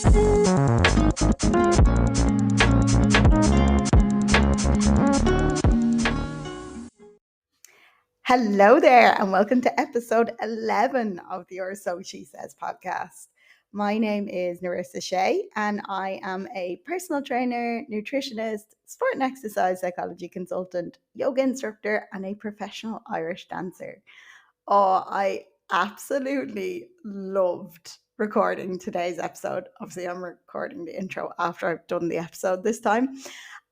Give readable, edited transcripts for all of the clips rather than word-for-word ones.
Hello there, and welcome to episode 11 of the Or So She Says podcast. My name is Narissa Shea, and I am a personal trainer, nutritionist, sport and exercise psychology consultant, yoga instructor, and a professional Irish dancer. Oh, I absolutely loved recording today's episode. Obviously, I'm recording the intro after I've done the episode this time.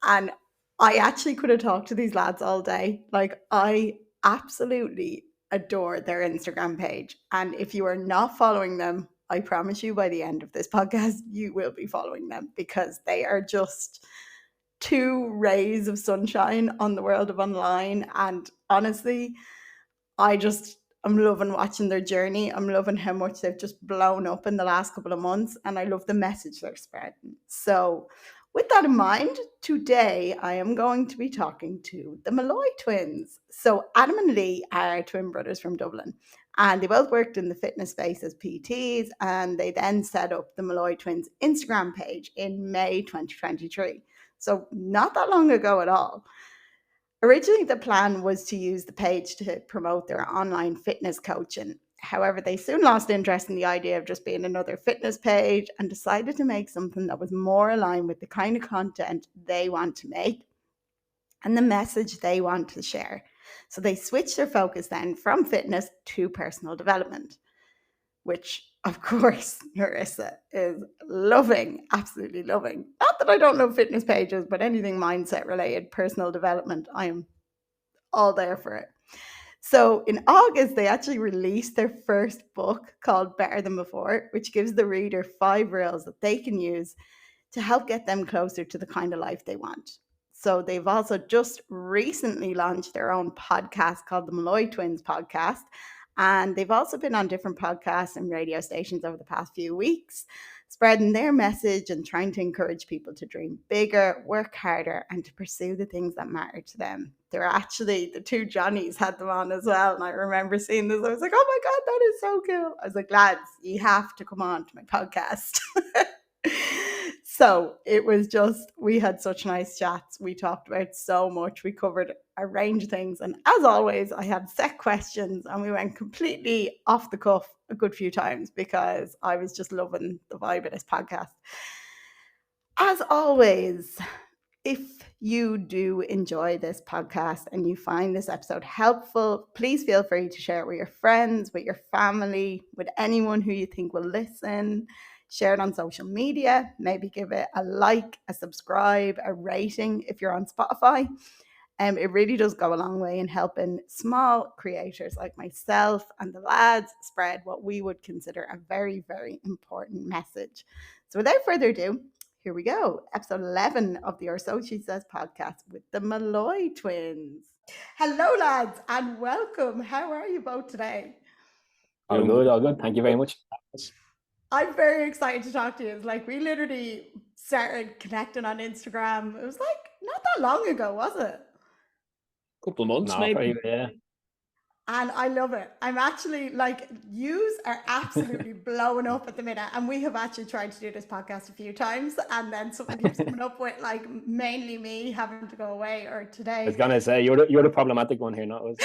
And I actually could have talked to these lads all day. Like, I absolutely adore their Instagram page. And if you are not following them, I promise you by the end of this podcast, you will be following them because they are just two rays of sunshine on the world of online. And honestly, I'm loving watching their journey. I'm loving how much they've just blown up in the last couple of months, and I love the message they're spreading. So, with that in mind, today I am going to be talking to the Molloy Twins. So, Adam and Lee are twin brothers from Dublin, and they both worked in the fitness space as PTs, and they then set up the Molloy Twins Instagram page in May 2023. So, not that long ago at all. Originally, the plan was to use the page to promote their online fitness coaching. However, they soon lost interest in the idea of just being another fitness page and decided to make something that was more aligned with the kind of content they want to make and the message they want to share. So they switched their focus then from fitness to personal development, which of course Narissa is loving, absolutely loving. Not that I don't love fitness pages, but anything mindset related, personal development, I am all there for it. So in August, they actually released their first book called Better Than Before, which gives the reader 5 rules that they can use to help get them closer to the kind of life they want. So they've also just recently launched their own podcast called the Molloy Twins Podcast. And they've also been on different podcasts and radio stations over the past few weeks, spreading their message and trying to encourage people to dream bigger, work harder, and to pursue the things that matter to them. They're actually, the two Johnnies had them on as well. And I remember seeing this. I was like, oh my God, that is so cool. I was like, lads, you have to come on to my podcast. So it was just, we had such nice chats. We talked about so much. We covered a range of things. And as always, I had set questions and we went completely off the cuff a good few times because I was just loving the vibe of this podcast. As always, if you do enjoy this podcast and you find this episode helpful, please feel free to share it with your friends, with your family, with anyone who you think will listen. Share it on social media, maybe give it a like, a subscribe, a rating if you're on Spotify. It really does go a long way in helping small creators like myself and the lads spread what we would consider a very, very important message. So without further ado, here we go. Episode 11 of the Or So She Says podcast with the Molloy Twins. Hello, lads, and welcome. How are you both today? All good. Thank you very much. I'm very excited to talk to you. It's like we literally started connecting on Instagram. It was like not that long ago, was it? Couple of months, maybe. Yeah. And I love it. I'm actually like, yous are absolutely blowing up at the minute. And we have actually tried to do this podcast a few times. And then something keeps coming up with like mainly me having to go away or today. I was going to say, you're the problematic one here, not us.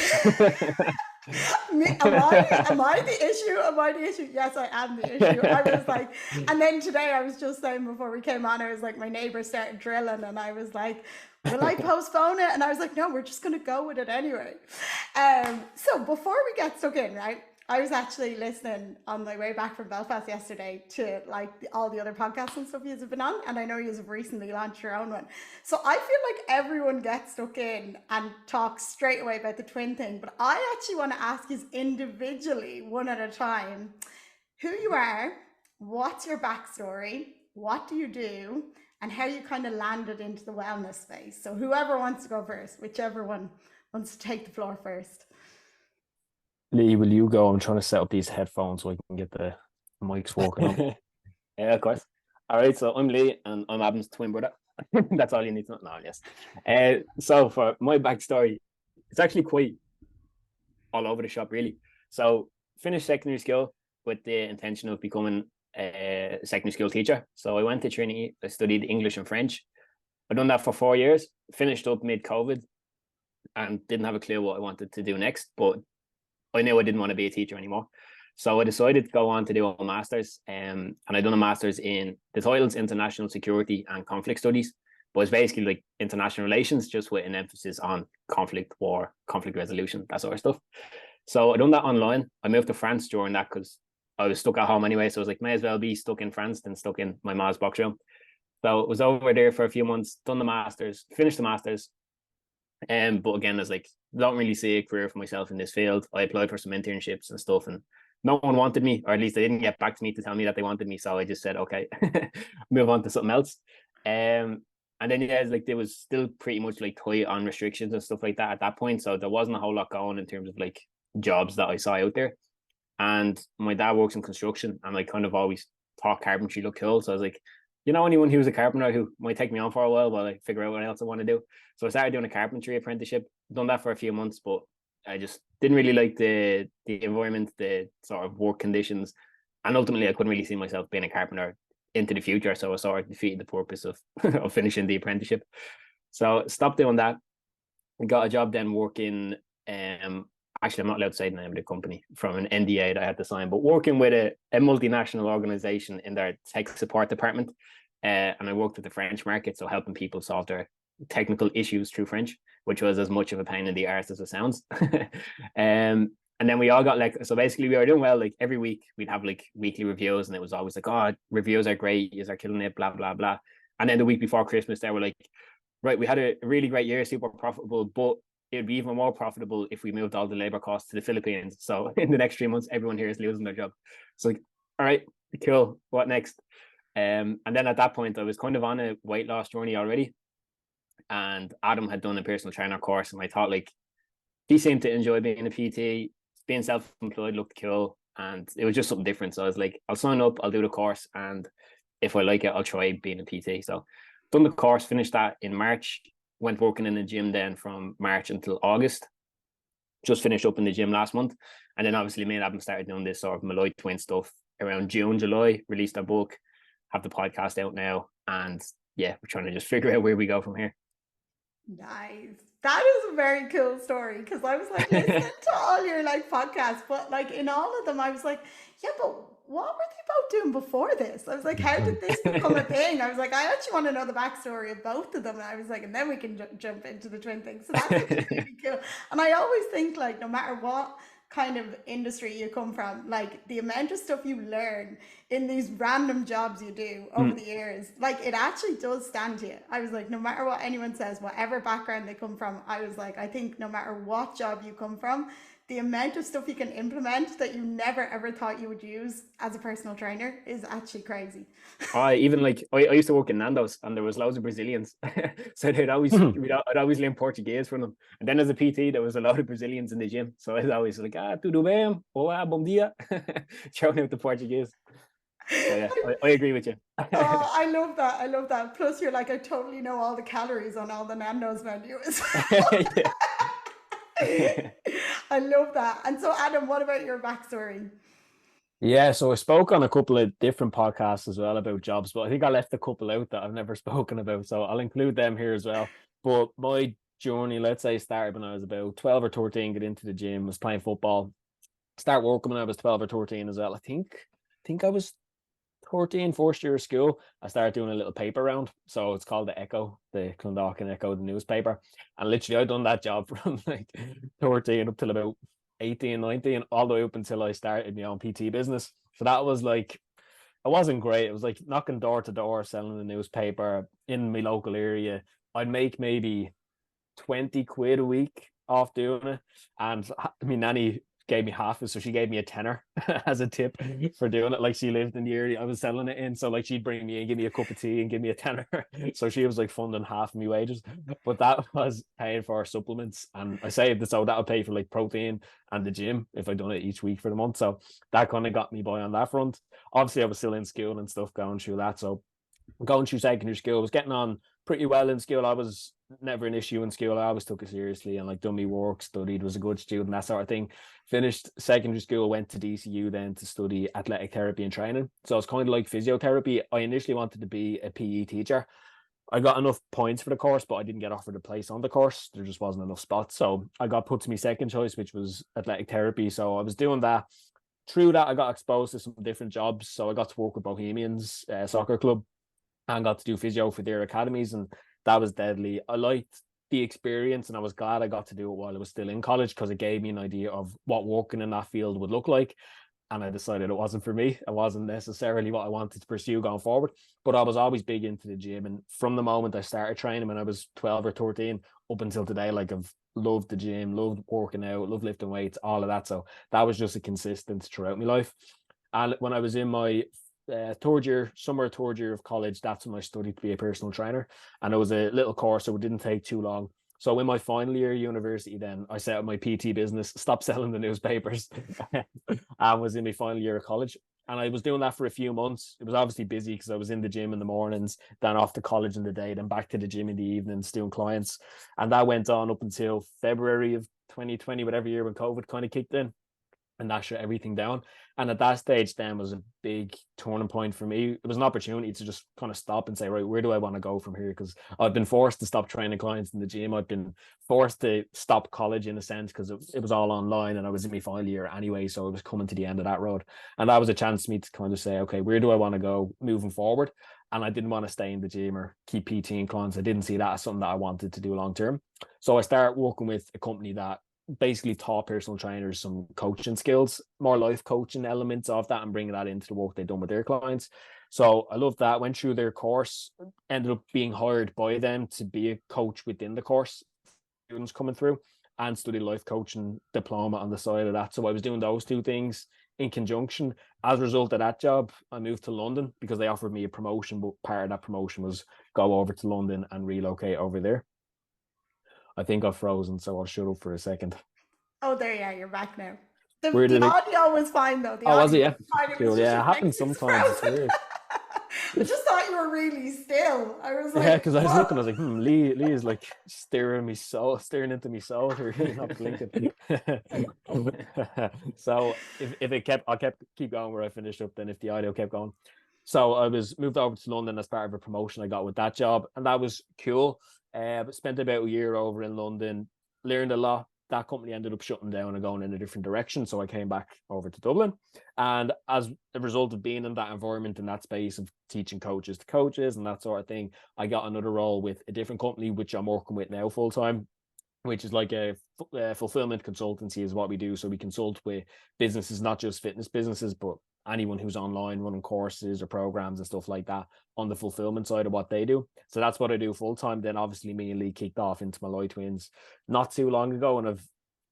Am I the issue? Am I the issue? Yes, I am the issue. I was like, and then today I was just saying before we came on, I was like, my neighbor started drilling and I was like, will I postpone it? And I was like, no, we're just going to go with it anyway. So before we get stuck in, right, I was actually listening on my way back from Belfast yesterday to like all the other podcasts and stuff you've been on. And I know you've recently launched your own one. So I feel like everyone gets stuck in and talks straight away about the twin thing. But I actually want to ask you individually, one at a time, who you are, what's your backstory, what do you do, and how you kind of landed into the wellness space. So whoever wants to go first, whichever one wants to take the floor first. Lee, will you go? I'm trying to set up these headphones so I can get the mics working on. Yeah, of course. All right, so I'm Lee and I'm Adam's twin brother. That's all you need to know. No, yes. So for my backstory, it's actually quite all over the shop, really. So finished secondary school with the intention of becoming secondary school teacher. So I went to Trinity. I studied English and French. I done that for 4 years. Finished up mid-COVID, and didn't have a clue what I wanted to do next. But I knew I didn't want to be a teacher anymore. So I decided to go on to do a master's. And I done a master's in the title's International Security and Conflict Studies. But it's basically like international relations, just with an emphasis on conflict, war, conflict resolution, that sort of stuff. So I done that online. I moved to France during that because I was stuck at home anyway. So I was like, may as well be stuck in France than stuck in my ma's box room. So I was over there for a few months, done the master's, finished the master's. But again, I was like, don't really see a career for myself in this field. I applied for some internships and stuff, and no one wanted me, or at least they didn't get back to me to tell me that they wanted me. So I just said, okay, move on to something else. And then like there was still pretty much like tight on restrictions and stuff like that at that point. So there wasn't a whole lot going in terms of like jobs that I saw out there. And my dad works in construction, and I kind of always thought carpentry looked cool. So I was like, anyone who's a carpenter who might take me on for a while I figure out what else I want to do. So I started doing a carpentry apprenticeship, done that for a few months, but I just didn't really like the environment, the sort of work conditions. And ultimately I couldn't really see myself being a carpenter into the future. So I sort of defeated the purpose of, of finishing the apprenticeship. So stopped doing that. I got a job then working, actually I'm not allowed to say the name of the company from an NDA that I had to sign, but working with a multinational organization in their tech support department. And I worked with the French market, so helping people solve their technical issues through French, which was as much of a pain in the arse as it sounds. And then we all got like, so basically we were doing well. Like every week we'd have like weekly reviews, and it was always like, oh, reviews are great, you are killing it, blah, blah, blah. And then the week before Christmas, they were like, right, we had a really great year, super profitable, but it'd be even more profitable if we moved all the labor costs to the Philippines. So in the next 3 months, everyone here is losing their job. It's like, all right, cool, what next? And then at that point, I was kind of on a weight loss journey already. And Adam had done a personal trainer course, and I thought like, he seemed to enjoy being a PT. Being self-employed looked cool, and it was just something different. So I was like, I'll sign up, I'll do the course, and if I like it, I'll try being a PT. So done the course, finished that in March, went working in the gym then from March until August. Just finished up in the gym last month. And then obviously me and Adam started doing this sort of Molloy Twins stuff around June, July, released our book, have the podcast out now. And yeah, we're trying to just figure out where we go from here. Nice. That is a very cool story, because I was like listening to all your like podcasts, but like in all of them I was like, yeah, but what were they both doing before this? I was like, how did this become a thing? I was like, I actually want to know the backstory of both of them. And I was like, and then we can jump into the twin thing. So that's actually really cool. And I always think like, no matter what kind of industry you come from, like the amount of stuff you learn in these random jobs you do over the years, like it actually does stand to you. I was like, no matter what anyone says, whatever background they come from, I was like, I think no matter what job you come from, the amount of stuff you can implement that you never ever thought you would use as a personal trainer is actually crazy. I used to work in Nando's, and there was loads of Brazilians. So I'd always learn Portuguese from them. And then as a PT, there was a lot of Brazilians in the gym. So I was always like, tudo bem? Olá, bom dia. Shouting out the Portuguese. So yeah, I agree with you. Oh, I love that. I love that. Plus you're like, I totally know all the calories on all the Nando's menus. I love that. And so Adam, what about your backstory? Yeah, so I spoke on a couple of different podcasts as well about jobs, but I think I left a couple out that I've never spoken about, so I'll include them here as well. But my journey, let's say, started when I was about 12 or 13, get into the gym, was playing football, start working when I was 12 or 13 as well. I think I was 13, first year of school. I started doing a little paper round. So it's called the Echo, the Clondalkin Echo, the newspaper. And literally I'd done that job from like 13 up till about 18, 19, all the way up until I started my own PT business. So that was like, it wasn't great. It was like knocking door to door, selling the newspaper in my local area. I'd make maybe 20 quid a week off doing it. And my nanny gave me half it, so she gave me a tenner as a tip for doing it. Like she lived in the area I was selling it in, so like she'd bring me in, give me a cup of tea and give me a tenner. So she was like funding half of my wages, but that was paying for supplements, and I saved it so that would pay for like protein and the gym if I'd done it each week for the month. So that kind of got me by on that front. Obviously I was still in school and stuff going through that, so going through secondary school, I was getting on pretty well in school. I was never an issue in school. I always took it seriously and like done my work, studied, was a good student, that sort of thing. Finished secondary school, went to DCU then to study athletic therapy and training. So it's kind of like physiotherapy. I initially wanted to be a PE teacher. I got enough points for the course, but I didn't get offered a place on the course. There just wasn't enough spots. So I got put to my second choice, which was athletic therapy. So I was doing that. Through that, I got exposed to some different jobs. So I got to work with Bohemians Soccer Club and got to do physio for their academies. And that was deadly. I liked the experience and I was glad I got to do it while I was still in college because it gave me an idea of what working in that field would look like. And I decided it wasn't for me. It wasn't necessarily what I wanted to pursue going forward. But I was always big into the gym. And from the moment I started training when I was 12 or 13 up until today, like I've loved the gym, loved working out, loved lifting weights, all of that. So that was just a consistent throughout my life. And when I was in my third year of college, that's when I studied to be a personal trainer. And it was a little course, so it didn't take too long. So in my final year of university, then I set up my PT business, stopped selling the newspapers, and was in my final year of college. And I was doing that for a few months. It was obviously busy because I was in the gym in the mornings, then off to college in the day, then back to the gym in the evenings doing clients. And that went on up until February of 2020, whatever year when COVID kind of kicked in. And that shut everything down. And at that stage then was a big turning point for me. It was an opportunity to just kind of stop and say, right, where do I want to go from here? Because I've been forced to stop training clients in the gym. I've been forced to stop college in a sense because it was all online and I was in my final year anyway. So it was coming to the end of that road. And that was a chance for me to kind of say, okay, where do I want to go moving forward? And I didn't want to stay in the gym or keep PTing clients. I didn't see that as something that I wanted to do long term. So I started working with a company that basically taught personal trainers some coaching skills, more life coaching elements of that and bringing that into the work they've done with their clients. So I loved that, went through their course, ended up being hired by them to be a coach within the course, students coming through, and studied life coaching diploma on the side of that. So I was doing those two things in conjunction. As a result of that job, I moved to London because they offered me a promotion, but part of that promotion was go over to London and relocate over there. I think I've frozen, so I'll shut up for a second. Oh, there you are. You're back now. The audio was fine, though. Was it? Yeah. Cool. Yeah, it happens sometimes. It's weird. I just thought you were really still. I was like, yeah, because I was looking, I was like, Lee is like staring into me soul here, not blinking. So if it kept, I'll keep going where I finished up. Then if the audio kept going, so I was moved over to London as part of a promotion I got with that job, and that was cool. But spent about a year over in London, learned a lot. That company ended up shutting down and going in a different direction. So I came back over to Dublin. And as a result of being in that environment, in that space of teaching coaches to coaches and that sort of thing, I got another role with a different company, which I'm working with now full time, which is like a fulfillment consultancy is what we do. So we consult with businesses, not just fitness businesses, but anyone who's online running courses or programs and stuff like that on the fulfillment side of what they do. So that's what I do full time. Then obviously me and Lee kicked off into Molloy Twins not too long ago, and I've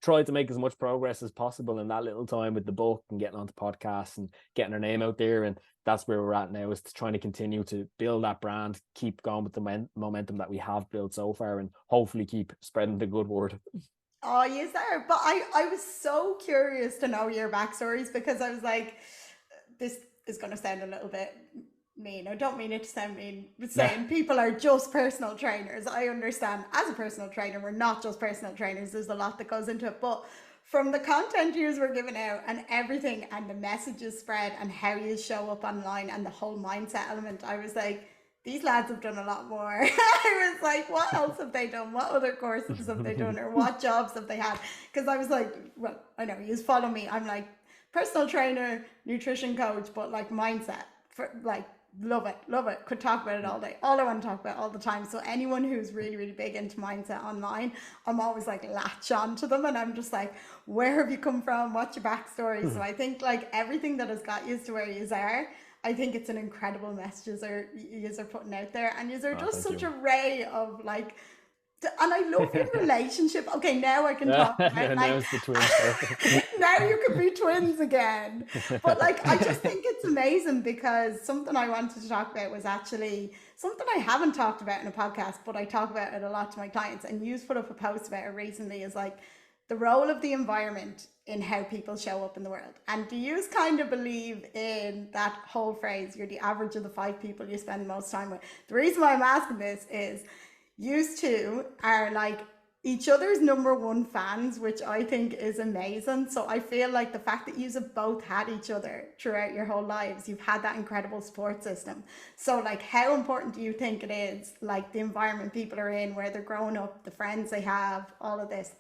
tried to make as much progress as possible in that little time with the book and getting onto podcasts and getting our name out there. And that's where we're at now, is trying to continue to build that brand, keep going with the momentum that we have built so far, and hopefully keep spreading the good word. Oh, yes, sir. But I was so curious to know your backstories, because I was like, this is going to sound a little bit mean. I don't mean it to sound mean, but saying people are just personal trainers. I understand as a personal trainer, we're not just personal trainers. There's a lot that goes into it. But from the content you were giving out and everything, and the messages spread and how you show up online and the whole mindset element, I was like, these lads have done a lot more. I was like, what else have they done? What other courses have they done? Or what jobs have they had? Because I was like, well, I know you follow me. I'm like, personal trainer, nutrition coach, but like mindset, for like, love it. Could talk about it all day. All I want to talk about all the time. So anyone who's really, really big into mindset online, I'm always like latch on to them, and I'm just like, where have you come from? What's your backstory? So I think like everything that has got you to where you are, I think it's an incredible message you are putting out there, and you are just such a ray of like. And I love your relationship. Okay, now I can talk about like, now it's the twins. Now you can be twins again. But like, I just think it's amazing, because something I wanted to talk about was actually something I haven't talked about in a podcast, but I talk about it a lot to my clients. And you put up a post about it recently, is like the role of the environment in how people show up in the world. And do you kind of believe in that whole phrase, you're the average of the 5 people you spend the most time with? The reason why I'm asking this is you two are like each other's number one fans, which I think is amazing. So I feel like the fact that you have both had each other throughout your whole lives, you've had that incredible support system. So like, how important do you think it is, like the environment people are in, where they're growing up, the friends they have, all of this?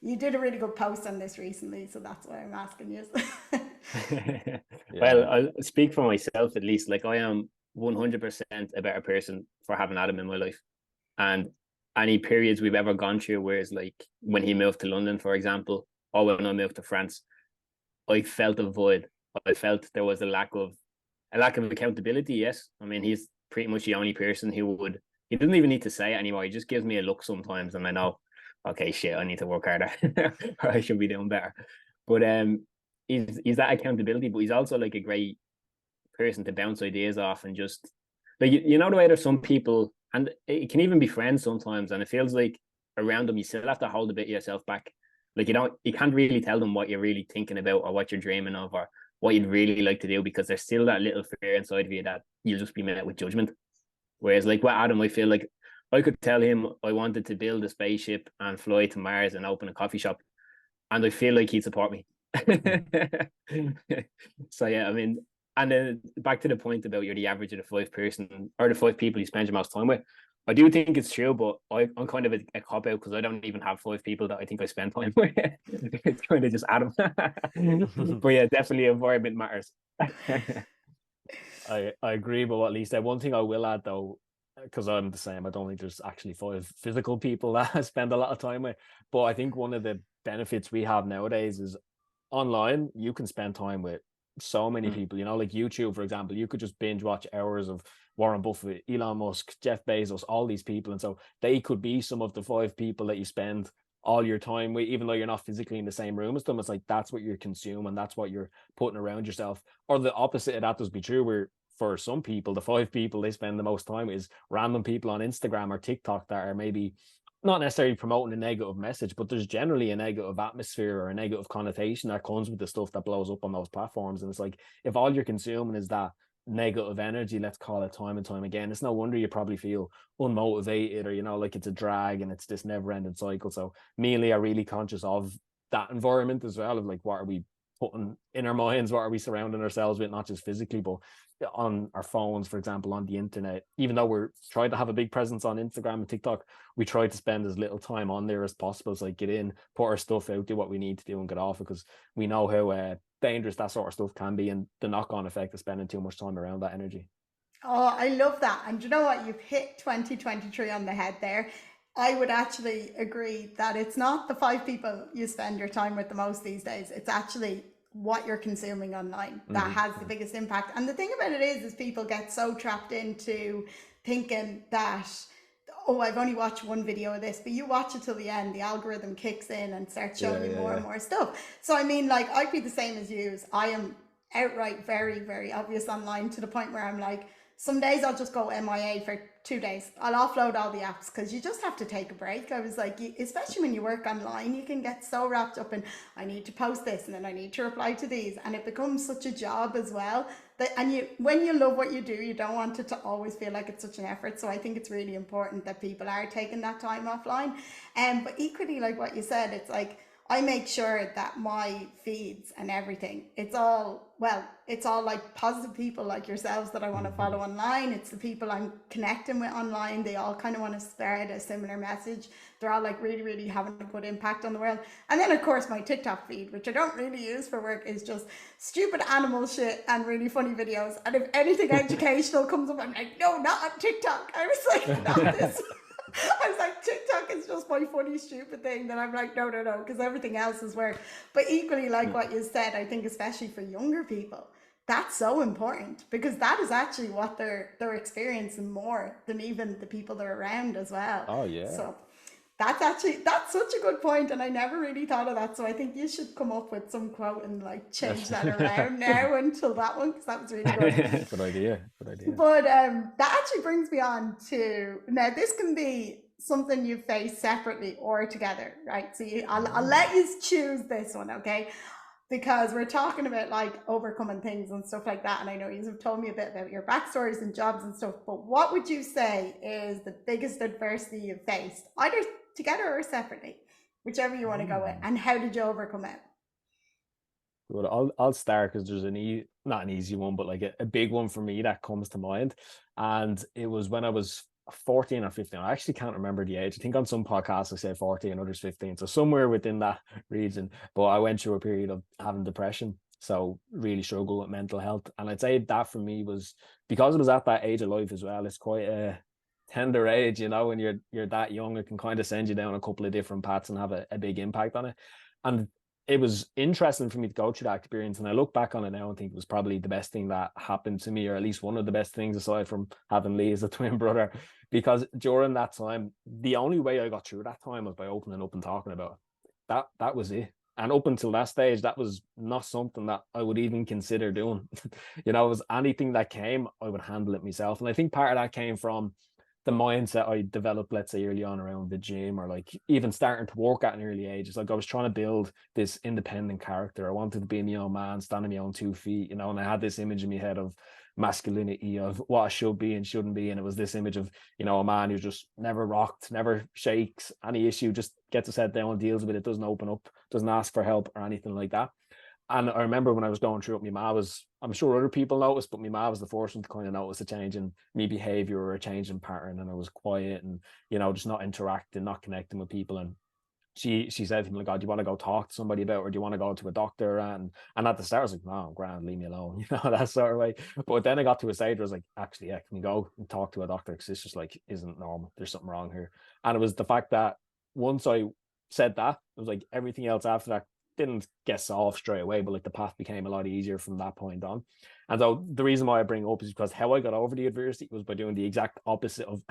You did a really good post on this recently, so that's why I'm asking you. Well, I'll speak for myself at least. Like, I am 100% a better person for having Adam in my life. And any periods we've ever gone through, whereas like when he moved to London, for example, or when I moved to France, I felt a void. I felt there was a lack of accountability. Yes, I mean, he's pretty much the only person he doesn't even need to say it anymore. He just gives me a look sometimes, and I know, okay, shit, I need to work harder, or I should be doing better. But he's that accountability, but he's also like a great person to bounce ideas off, and just like, you know, the way there's some people, and it can even be friends sometimes, and it feels like around them you still have to hold a bit of yourself back. Like, you can't really tell them what you're really thinking about, or what you're dreaming of, or what you'd really like to do, because there's still that little fear inside of you that you'll just be met with judgment. Whereas like with Adam, I feel like I could tell him I wanted to build a spaceship and fly to Mars and open a coffee shop, and I feel like he'd support me. So yeah, I mean, and then back to the point about you're the average of the 5 person, or the 5 people you spend your most time with. I do think it's true, but I'm kind of a cop out, because I don't even have 5 people that I think I spend time with. It's kind of just Adam. But yeah, definitely environment matters. I agree, but at least one thing I will add though, because I'm the same, I don't think there's actually 5 physical people that I spend a lot of time with. But I think one of the benefits we have nowadays is online, you can spend time with so many people, you know, like YouTube, for example. You could just binge watch hours of Warren Buffett, Elon Musk, Jeff Bezos, all these people. And so they could be some of the 5 people that you spend all your time with, even though you're not physically in the same room as them. It's like, that's what you're consuming, that's what you're putting around yourself. Or the opposite of that does be true, where for some people, the 5 people they spend the most time with is random people on Instagram or TikTok that are maybe not necessarily promoting a negative message, but there's generally a negative atmosphere or a negative connotation that comes with the stuff that blows up on those platforms. And it's like, if all you're consuming is that negative energy, let's call it, time and time again, it's no wonder you probably feel unmotivated, or, you know, like it's a drag and it's this never ending cycle. So me and Lee are really conscious of that environment as well, of like, what are we putting in our minds, what are we surrounding ourselves with, not just physically, but on our phones, for example, on the internet. Even though we're trying to have a big presence on Instagram and TikTok, we try to spend as little time on there as possible. It's like, get in, put our stuff out, do what we need to do, and get off it, because we know how dangerous that sort of stuff can be, and the knock-on effect of spending too much time around that energy. Oh, I love that. And you know what? You've hit 2023 on the head there. I would actually agree that it's not the 5 people you spend your time with the most these days. It's actually what you're consuming online that has the biggest impact. And the thing about it is people get so trapped into thinking that, oh, I've only watched one video of this, but you watch it till the end, the algorithm kicks in and starts showing you more and more stuff. So I mean, like, I'd be the same as you. I am outright very, very obvious online, to the point where I'm like, some days I'll just go MIA for 2 days. I'll offload all the apps, because you just have to take a break. I was like, especially when you work online, you can get so wrapped up in, I need to post this and then I need to reply to these, and it becomes such a job as well. And when you love what you do, you don't want it to always feel like it's such an effort. So I think it's really important that people are taking that time offline. But equally, like what you said, it's like, I make sure that my feeds and everything, it's all like positive people like yourselves that I want to follow online. It's the people I'm connecting with online. They all kind of want to spread a similar message. They're all like really, really having a good impact on the world. And then of course my TikTok feed, which I don't really use for work, is just stupid animal shit and really funny videos. And if anything educational comes up, I'm like, no, not on TikTok. I was like, not this. I was like, TikTok is just my funny, stupid thing that I'm like, no, because everything else is work. But equally, like what you said, I think especially for younger people, that's so important, because that is actually what they're experiencing more than even the people they're around as well. Oh, yeah. So that's such a good point, and I never really thought of that. So I think you should come up with some quote and like change that around now until that one, because that was really good. Good idea. But that actually brings me on to, now this can be something you face separately or together, right? So I'll let you choose this one, okay? Because we're talking about like overcoming things and stuff like that. And I know you've told me a bit about your backstories and jobs and stuff, but what would you say is the biggest adversity you've faced, either together or separately, whichever you want to go with, and how did you overcome it? Well, I'll start because there's not an easy one, but like a big one for me that comes to mind. And it was when I was 14 or 15. I actually can't remember the age. I think on some podcasts I say 14, others 15. So somewhere within that region. But I went through a period of having depression. So really struggle with mental health. And I'd say that for me was because it was at that age of life as well. It's quite a tender age, you know, when you're that young, it can kind of send you down a couple of different paths and have a big impact on it. And it was interesting for me to go through that experience. And I look back on it now and think it was probably the best thing that happened to me, or at least one of the best things aside from having Lee as a twin brother. Because during that time, the only way I got through that time was by opening up and talking about it. That was it. And up until that stage, that was not something that I would even consider doing. You know, it was anything that came, I would handle it myself. And I think part of that came from the mindset I developed, let's say early on around the gym, or like even starting to work at an early age. It's like I was trying to build this independent character. I wanted to be my own man, stand on my own 2 feet, you know, and I had this image in my head of masculinity, of what I should be and shouldn't be. And it was this image of, you know, a man who just never rocked, never shakes any issue, just gets his head down and deals with it, doesn't open up, doesn't ask for help or anything like that. And I remember when I was going through it, my ma was, I'm sure other people noticed, but my ma was the first one to kind of notice a change in me behavior or a change in pattern. And I was quiet and, you know, just not interacting, not connecting with people. And she said to me, like, "God, do you want to go talk to somebody about it, or do you want to go to a doctor?" And at the start I was like, "No, grand, leave me alone," you know, that sort of way. But then I got to a stage where I was like, actually, yeah, can we go and talk to a doctor, because this just like isn't normal, there's something wrong here. And it was the fact that once I said that, it was like everything else after that didn't get solved straight away, but like the path became a lot easier from that point on. And so the reason why I bring it up is because how I got over the adversity was by doing the exact opposite of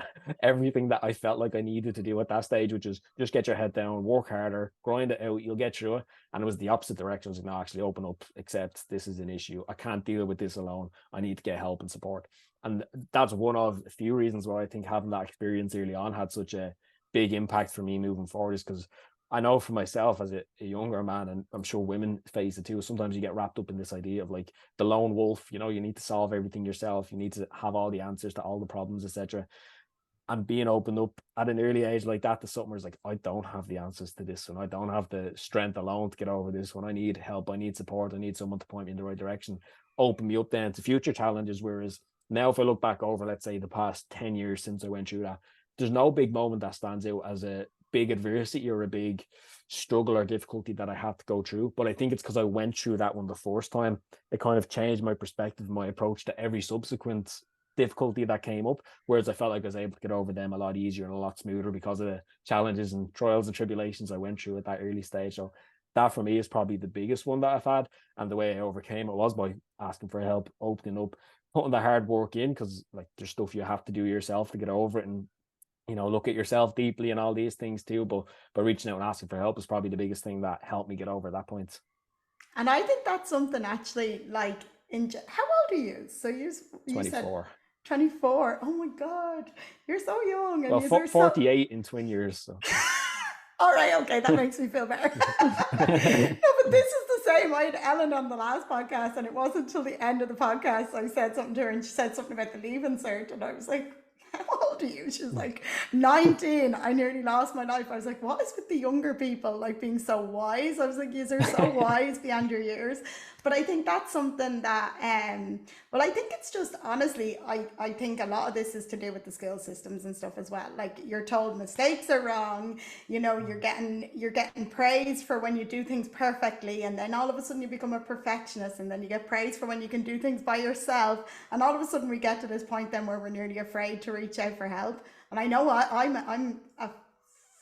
everything that I felt like I needed to do at that stage, which is just get your head down, work harder, grind it out, you'll get through it. And it was the opposite direction. I was like, no, actually open up, accept this is an issue. I can't deal with this alone. I need to get help and support. And that's one of a few reasons why I think having that experience early on had such a big impact for me moving forward, is because I know for myself as a younger man, and I'm sure women face it too, sometimes you get wrapped up in this idea of like the lone wolf, you know, you need to solve everything yourself, you need to have all the answers to all the problems, etc. And being opened up at an early age like that to something where it's like, I don't have the answers to this, and I don't have the strength alone to get over this one. I need help, I need support, I need someone to point me in the right direction, open me up then to future challenges. Whereas now, if I look back over, let's say, the past 10 years since I went through that, there's no big moment that stands out as a big adversity or a big struggle or difficulty that I had to go through. But I think it's because I went through that one the first time. It kind of changed my perspective, my approach to every subsequent difficulty that came up, whereas I felt like I was able to get over them a lot easier and a lot smoother because of the challenges and trials and tribulations I went through at that early stage. So that for me is probably the biggest one that I've had. And the way I overcame it was by asking for help, opening up, putting the hard work in, because like there's stuff you have to do yourself to get over it, and you know, look at yourself deeply and all these things too. But reaching out and asking for help is probably the biggest thing that helped me get over that point. And I think that's something actually like how old are you? So you 24. said 24. Oh my God, you're so young. And well, 48 in twin years. So. All right, okay, that makes me feel better. No, but this is the same. I had Ellen on the last podcast, and it wasn't until the end of the podcast I said something to her, and she said something about the leaving cert, and I was like, how old are you? She was like, 19. I nearly lost my life. I was like, what is with the younger people, like being so wise? I was like, you're so wise beyond your years. But I think that's something that, well, I think it's just, honestly, I think a lot of this is to do with the school systems and stuff as well. Like, you're told mistakes are wrong, you know, you're getting praise for when you do things perfectly, and then all of a sudden you become a perfectionist, and then you get praise for when you can do things by yourself, and all of a sudden we get to this point then where we're nearly afraid to reach out for help. And I know I'm a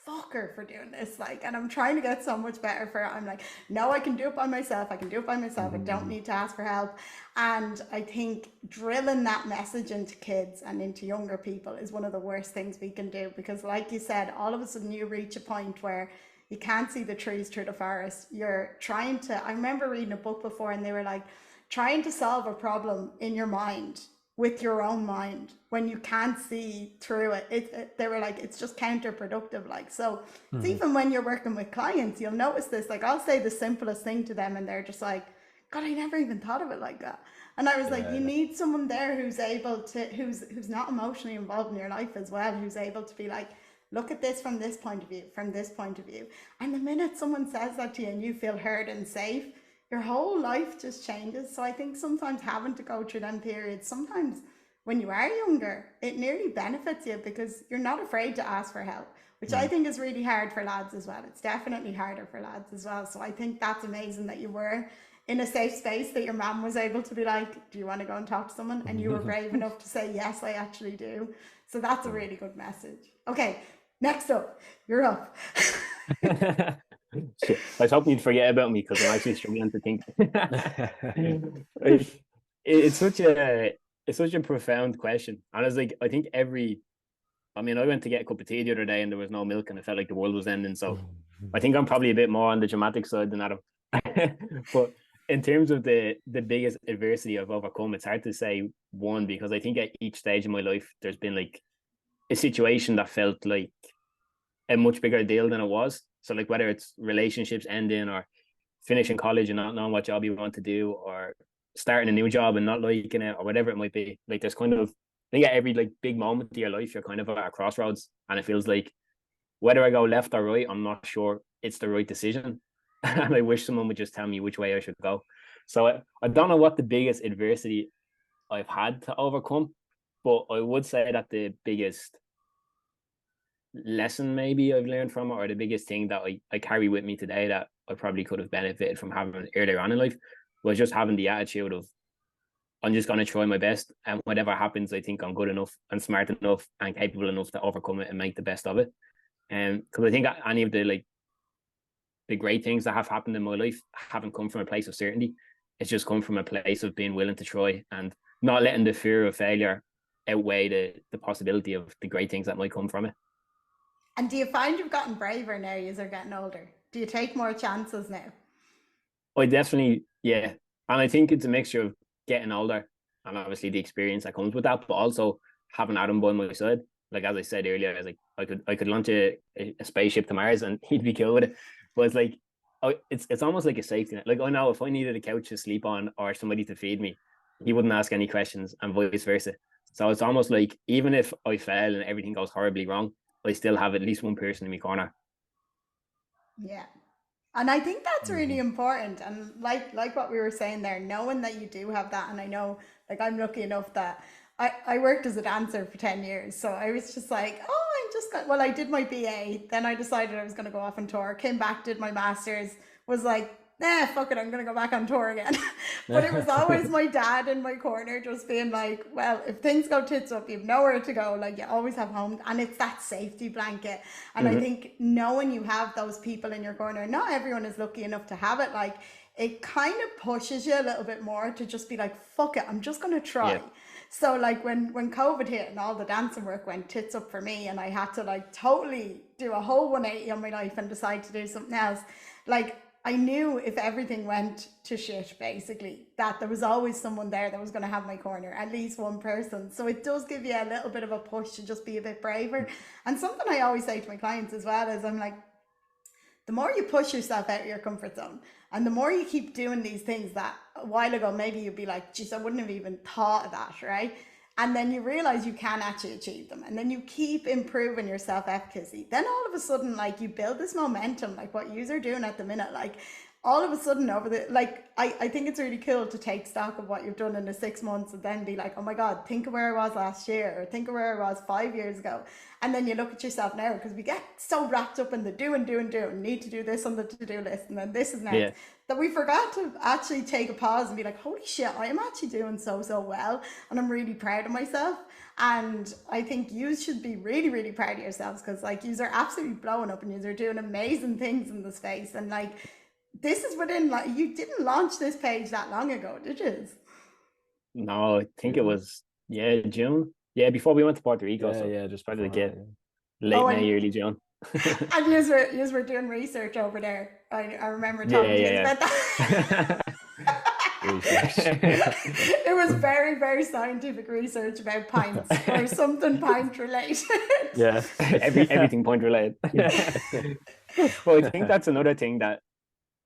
fucker for doing this, like, and I'm trying to get so much better for it. I'm like, no, I can do it by myself. I don't need to ask for help. And I think drilling that message into kids and into younger people is one of the worst things we can do, because like you said, all of a sudden you reach a point where you can't see the trees through the forest. You're trying to, I remember reading a book before, and they were like, trying to solve a problem in your mind with your own mind when you can't see through it. They were like, it's just counterproductive. Like, so it's even when you're working with clients, you'll notice this. Like, I'll say the simplest thing to them and they're just like, God, I never even thought of it like that. And I was like, you need someone there who's able to, who's not emotionally involved in your life as well, who's able to be like, look at this from this point of view, from this point of view. And the minute someone says that to you and you feel heard and safe, your whole life just changes. So I think sometimes having to go through them periods, sometimes when you are younger, it nearly benefits you because you're not afraid to ask for help, which I think is really hard for lads as well. It's definitely harder for lads as well. So I think that's amazing that you were in a safe space, that your mom was able to be like, do you want to go and talk to someone? And you were brave enough to say, yes, I actually do. So that's a really good message. Okay, next up, you're up. I was hoping you'd forget about me because I'm actually struggling to think. It's such a profound question. And it's like, I think I went to get a cup of tea the other day and there was no milk and it felt like the world was ending. So I think I'm probably a bit more on the dramatic side than Adam. But in terms of the biggest adversity I've overcome, it's hard to say one, because I think at each stage in my life, there's been like a situation that felt like a much bigger deal than it was. So like whether it's relationships ending or finishing college and not knowing what job you want to do, or starting a new job and not liking it, or whatever it might be. Like there's kind of, I think at every like big moment of your life, you're kind of at a crossroads, and it feels like whether I go left or right, I'm not sure it's the right decision. And I wish someone would just tell me which way I should go. So I don't know what the biggest adversity I've had to overcome, but I would say that the biggest lesson maybe I've learned from it, or the biggest thing that I carry with me today that I probably could have benefited from having earlier on in life, was just having the attitude of, I'm just going to try my best, and whatever happens, I think I'm good enough and smart enough and capable enough to overcome it and make the best of it. And because I think any of the great things that have happened in my life haven't come from a place of certainty. It's just come from a place of being willing to try and not letting the fear of failure outweigh the possibility of the great things that might come from it. And do you find you've gotten braver now as you're getting older? Do you take more chances now? I definitely, yeah. And I think it's a mixture of getting older and obviously the experience that comes with that, but also having Adam by my side. Like, as I said earlier, I was like, I could launch a spaceship to Mars and he'd be cool with it. But it's like, it's almost like a safety net. Like, I know if I needed a couch to sleep on or somebody to feed me, he wouldn't ask any questions, and vice versa. So it's almost like, even if I fail and everything goes horribly wrong, I still have at least one person in my corner. Yeah. And I think that's really important. And like what we were saying there, knowing that you do have that. And I know, like, I'm lucky enough that I worked as a dancer for 10 years. So I was just like, I did my BA. Then I decided I was going to go off on tour, came back, did my master's, was like, fuck it, I'm going to go back on tour again. But it was always my dad in my corner just being like, well, if things go tits up, you've nowhere to go. Like, you always have home. And it's that safety blanket. And I think knowing you have those people in your corner, not everyone is lucky enough to have it. Like, it kind of pushes you a little bit more to just be like, fuck it, I'm just going to try. Yeah. So like when COVID hit and all the dancing work went tits up for me, and I had to like totally do a whole 180 on my life and decide to do something else, like, I knew if everything went to shit, basically, that there was always someone there that was going to have my corner, at least one person. So it does give you a little bit of a push to just be a bit braver. And something I always say to my clients as well is, I'm like, the more you push yourself out of your comfort zone, and the more you keep doing these things that a while ago, maybe you'd be like, geez, I wouldn't have even thought of that, right? And then you realize you can actually achieve them. And then you keep improving your self-efficacy. Then all of a sudden, like, you build this momentum, like what you are doing at the minute. Like, all of a sudden I think it's really cool to take stock of what you've done in the 6 months and then be like, oh my God, think of where I was last year, or think of where I was 5 years ago. And then you look at yourself now, because we get so wrapped up in the do, need to do this on the to-do list, and then this is next, that we forgot to actually take a pause and be like, holy shit, I am actually doing so well, and I'm really proud of myself. And I think you should be really, really proud of yourselves, because like, you are absolutely blowing up and you are doing amazing things in the space. And like, this is within, like, you didn't launch this page that long ago, did you? No, I think it was June. Yeah, before we went to Puerto Rico. Just probably late May, early June. And you were doing research over there. I remember talking to you about that. research. It was very, very scientific research about pints or something pint related. Yeah. Everything point related. Well, I think that's another thing that,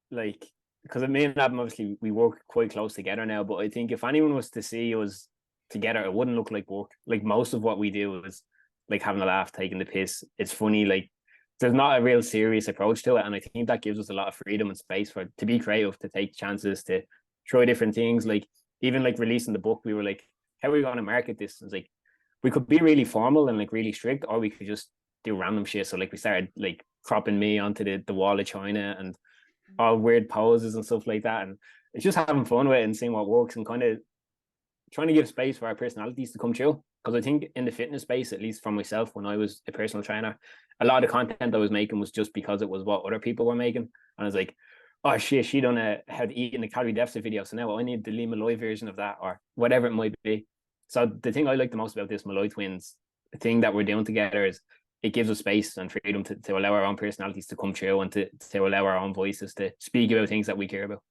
like, because me and Adam, obviously we work quite close together now, but I think if anyone was to see us together, it wouldn't look like work. Like, most of what we do is like having a laugh, taking the piss. It's funny. Like, there's not a real serious approach to it, and I think that gives us a lot of freedom and space to be creative, to take chances, to try different things. Like, even like releasing the book, we were like, how are we going to market this? It's like, we could be really formal and like really strict, or we could just do random shit. So like, we started like cropping me onto the wall of China and all weird poses and stuff like that, and it's just having fun with it and seeing what works, and kind of trying to give space for our personalities to come true. Because I think in the fitness space, at least for myself, when I was a personal trainer, a lot of the content I was making was just because it was what other people were making. And I was like, oh shit, she done a how to eat in a calorie deficit video, so now I need the Molloy version of that, or whatever it might be. So the thing I like the most about this Molloy Twins thing that we're doing together is it gives us space and freedom to allow our own personalities to come true, and to allow our own voices to speak about things that we care about.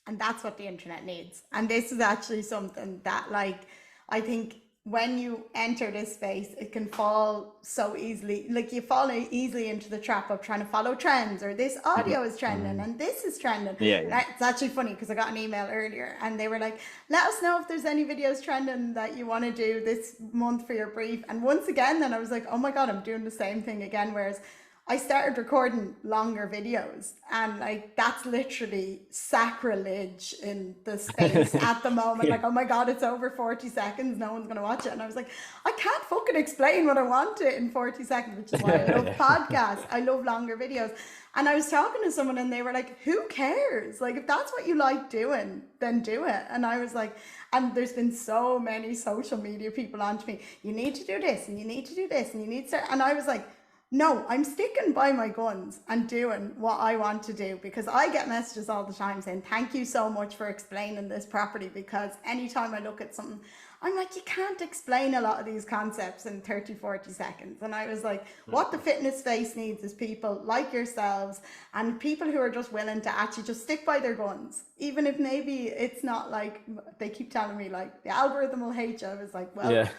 And that's what the internet needs. And this is actually something that, like, I think when you enter this space, it can fall so easily. Like, you fall easily into the trap of trying to follow trends, or this audio is trending and this is trending. Yeah. It's actually funny because I got an email earlier and they were like, let us know if there's any videos trending that you want to do this month for your brief. And once again, then I was like, oh my God, I'm doing the same thing again. Whereas I started recording longer videos, and like, that's literally sacrilege in the space at the moment. Like, oh my God, it's over 40 seconds. No one's going to watch it. And I was like, I can't fucking explain what I want to in 40 seconds, which is why I love podcasts. I love longer videos. And I was talking to someone and they were like, who cares? Like, if that's what you like doing, then do it. And I was like, and there's been so many social media people onto me. You need to do this and you need to do this and you need to, and I was like, no, I'm sticking by my guns and doing what I want to do, because I get messages all the time saying, thank you so much for explaining this properly, because anytime I look at something, I'm like, you can't explain a lot of these concepts in 30, 40 seconds. And I was like, what the fitness space needs is people like yourselves, and people who are just willing to actually just stick by their guns, even if maybe it's not like, they keep telling me like the algorithm will hate you. I was like, well, yeah.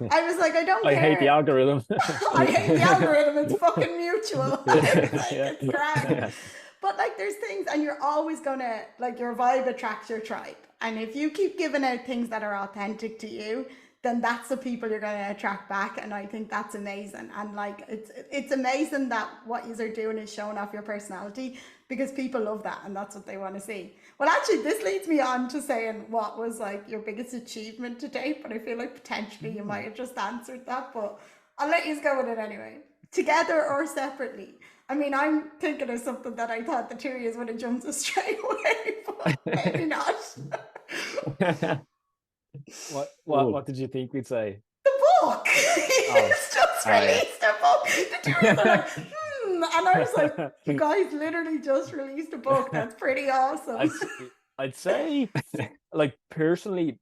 I was like, I don't care. I hate the algorithm. I hate the algorithm. It's fucking mutual. It's grand. But like, there's things, and you're always gonna, like, your vibe attracts your tribe. And if you keep giving out things that are authentic to you, then that's the people you're going to attract back. And I think that's amazing. And like, it's amazing that what you are doing is showing off your personality, because people love that and that's what they want to see. Well, actually, this leads me on to saying what was like your biggest achievement to date, but I feel like potentially you might have just answered that, but I'll let you go with it anyway. Together or separately. I mean, I'm thinking of something that I thought the two of you would have jumped us straight away, but maybe not. What did you think we'd say? The book. He's just released a book. The two of you are like, and I was like, you guys literally just released a book. That's pretty awesome. I'd say, like, personally,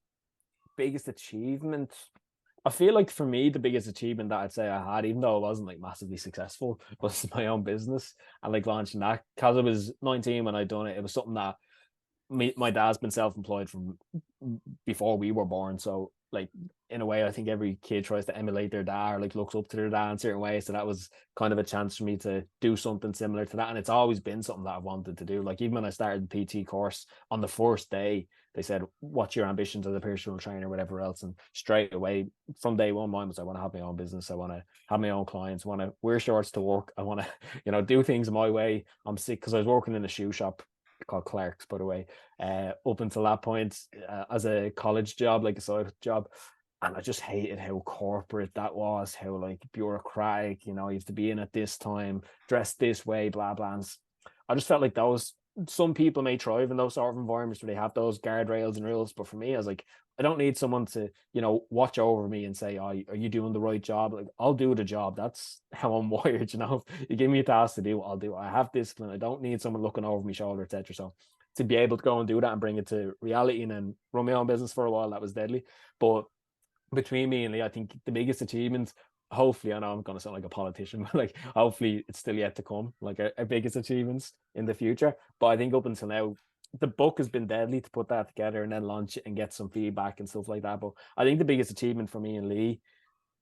biggest achievement, I feel like for me, the biggest achievement that I'd say I had, even though I wasn't like massively successful, was my own business and like launching that. Because I was 19 when I done it, it was something that my dad's been self-employed from before we were born. So like, in a way, I think every kid tries to emulate their dad, or like looks up to their dad in certain ways. So that was kind of a chance for me to do something similar to that. And it's always been something that I've wanted to do. Like, even when I started the PT course, on the first day, they said, what's your ambitions as a personal trainer, whatever else? And straight away from day one, mine was, I want to have my own business. I want to have my own clients. I want to wear shorts to work. I want to, do things my way. I'm sick because I was working in a shoe shop called Clark's, by the way, up until that point, as a college job, like a side job. And I just hated how corporate that was, how like bureaucratic, you have to be in at this time, dress this way, blah, blah. And I just felt like some people may thrive in those sort of environments where they have those guardrails and rules. But for me, I was like, I don't need someone to, watch over me and say, oh, are you doing the right job? Like, I'll do the job. That's how I'm wired, You give me a task to do, I'll do it. I have discipline. I don't need someone looking over my shoulder, etc. So to be able to go and do that and bring it to reality and then run my own business for a while, that was deadly. But between me and Lee, I think the biggest achievement, hopefully, I know I'm going to sound like a politician, but like, hopefully it's still yet to come, like our biggest achievements in the future. But I think up until now, the book has been deadly to put that together and then launch it and get some feedback and stuff like that. But I think the biggest achievement for me and Lee,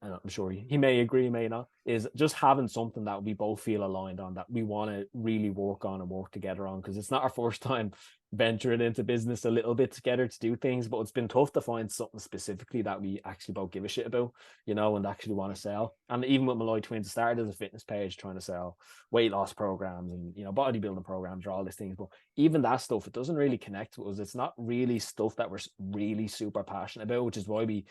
and I'm sure he may agree, may not, is just having something that we both feel aligned on, that we want to really work on and work together on, because it's not our first time venturing into business a little bit together to do things, but it's been tough to find something specifically that we actually both give a shit about, you know, and actually want to sell. And even with Molloy Twins, it started as a fitness page trying to sell weight loss programs and, you know, bodybuilding programs or all these things, but even that stuff, it doesn't really connect with us. It's not really stuff that we're really super passionate about, which is why we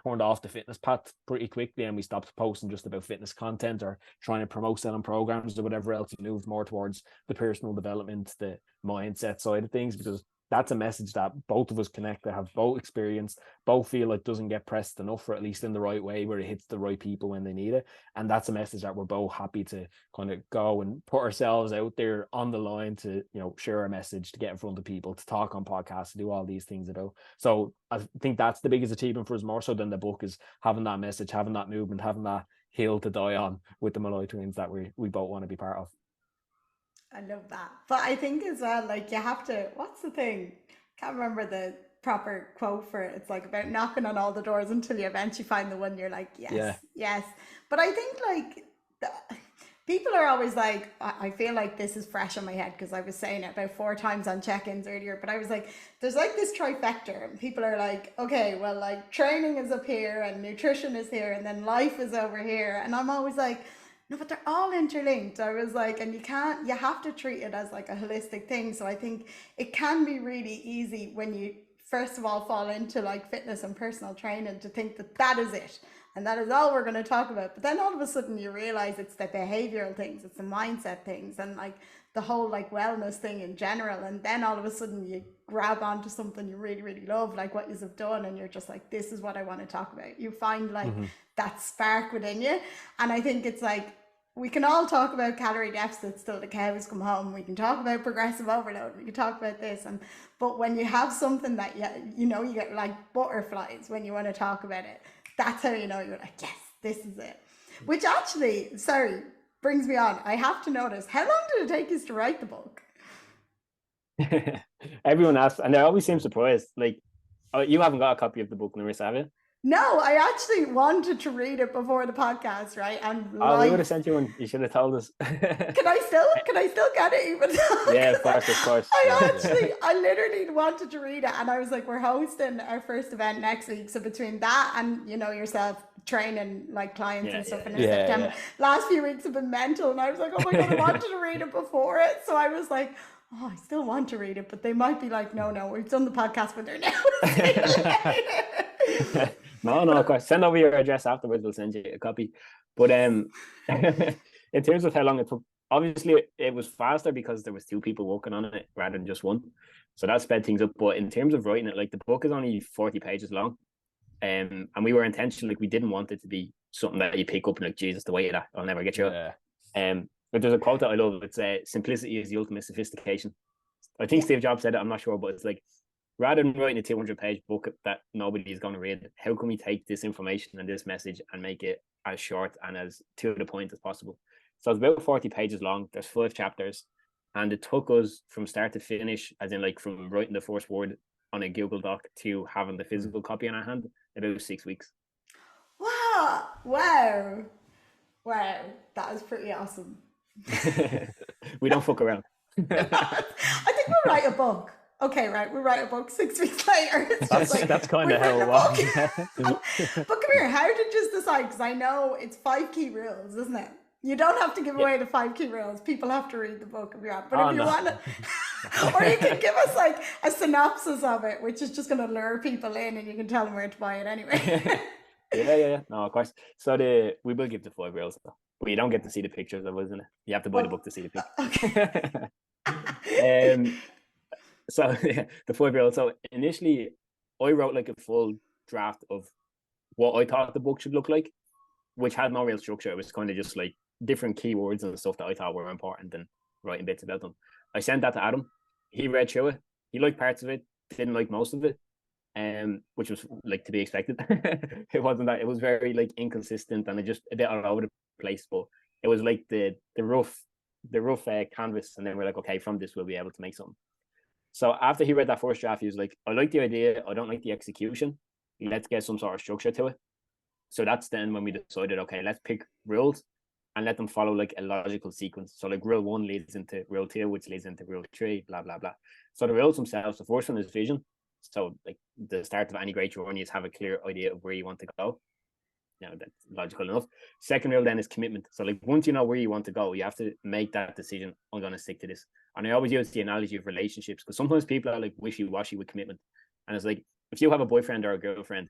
turned off the fitness path pretty quickly and we stopped posting just about fitness content or trying to promote selling programs or whatever else. We moved more towards the personal development, the mindset side of things, because that's a message that both of us connect to, have both experienced, both feel like doesn't get pressed enough, or at least in the right way where it hits the right people when they need it. And that's a message that we're both happy to kind of go and put ourselves out there on the line to, you know, share our message, to get in front of people, to talk on podcasts, to do all these things about. So I think that's the biggest achievement for us, more so than the book, is having that message, having that movement, having that hill to die on with the Molloy Twins that we both want to be part of. I love that. But I think as well, like, you have to, what's the thing? Can't remember the proper quote for it. It's like about knocking on all the doors until you eventually find the one you're like, yes, yes. But I think like people are always like, I feel like this is fresh on my head because I was saying it about 4 times on check-ins earlier, but I was like, there's like this trifecta and people are like, okay, well, like training is up here and nutrition is here and then life is over here. And I'm always like, no, but they're all interlinked. I was like, and you have to treat it as like a holistic thing. So I think it can be really easy when you first of all fall into like fitness and personal training to think that that is it. And that is all we're going to talk about. But then all of a sudden you realize it's the behavioral things, it's the mindset things, and like the whole like wellness thing in general. And then all of a sudden you grab onto something you really, really love, like what you've done. And you're just like, this is what I want to talk about. You find like that spark within you. And I think it's like, we can all talk about calorie deficits till the cows come home. We can talk about progressive overload. We can talk about this. But when you have something that, you know, you get like butterflies when you want to talk about it. That's how you know you're like, yes, this is it. Which actually, sorry, brings me on. I have to notice, how long did it take you to write the book? Everyone asks, and they always seem surprised. Like, oh, you haven't got a copy of the book, Narissa, have you? No, I actually wanted to read it before the podcast, right? And we would have sent you one. You should have told us. Can I still get it even though? Yeah, of course. I literally wanted to read it, and I was like, we're hosting our first event next week, so between that and, you know, yourself training like clients and stuff in September, last few weeks have been mental, and I was like, oh my God, I wanted to read it before it, so I was like, oh, I still want to read it, but they might be like, no, we've done the podcast with her now. No, of course. Send over your address afterwards. We'll send you a copy. But in terms of how long it took, obviously it was faster because there was 2 people working on it rather than just one. So that sped things up. But in terms of writing it, like the book is only 40 pages long. And we were intentional, like we didn't want it to be something that you pick up and like, Jesus, the weight of that, I'll never get you out. But there's a quote that I love. It's simplicity is the ultimate sophistication. I think Steve Jobs said it, I'm not sure, but it's like, rather than writing a 200-page book that nobody is going to read, how can we take this information and this message and make it as short and as to the point as possible? So it's about 40 pages long. There's 5 chapters. And it took us from start to finish, as in like from writing the first word on a Google Doc to having the physical copy in our hand, about 6 weeks. Wow. That is pretty awesome. We don't fuck around. I think we'll write a book. Okay, right. We write a book 6 weeks later. That's kind of how it was. But come here, how did you decide? Because I know it's 5 key rules, isn't it? You don't have to give away the 5 key rules. People have to read the book if you want. But if you want to, or you can give us like a synopsis of it, which is just going to lure people in, and you can tell them where to buy it anyway. Yeah. No, of course. So we will give the 5 rules, though. But you don't get to see the pictures of it, isn't it? You have to buy the book to see the pictures. Okay. So the 5 rules. So initially, I wrote like a full draft of what I thought the book should look like, which had no real structure. It was kind of just like different keywords and stuff that I thought were important and writing bits about them. I sent that to Adam. He read through it. He liked parts of it, didn't like most of it, which was like to be expected. It wasn't that. It was very like inconsistent and it just a bit all over the place. But it was like the rough canvas, and then we're like, okay, from this we'll be able to make something. So after he read that first draft, he was like, I like the idea, I don't like the execution. Let's get some sort of structure to it. So that's then when we decided, okay, let's pick rules and let them follow like a logical sequence. So like rule 1 leads into rule 2, which leads into rule 3, blah, blah, blah. So the rules themselves, the first one is vision. So like the start of any great journey is have a clear idea of where you want to go. That's logical enough. Second rule then is commitment. So like once you know where you want to go, you have to make that decision. I'm going to stick to this. And I always use the analogy of relationships, because sometimes people are like wishy-washy with commitment. And it's like, if you have a boyfriend or a girlfriend,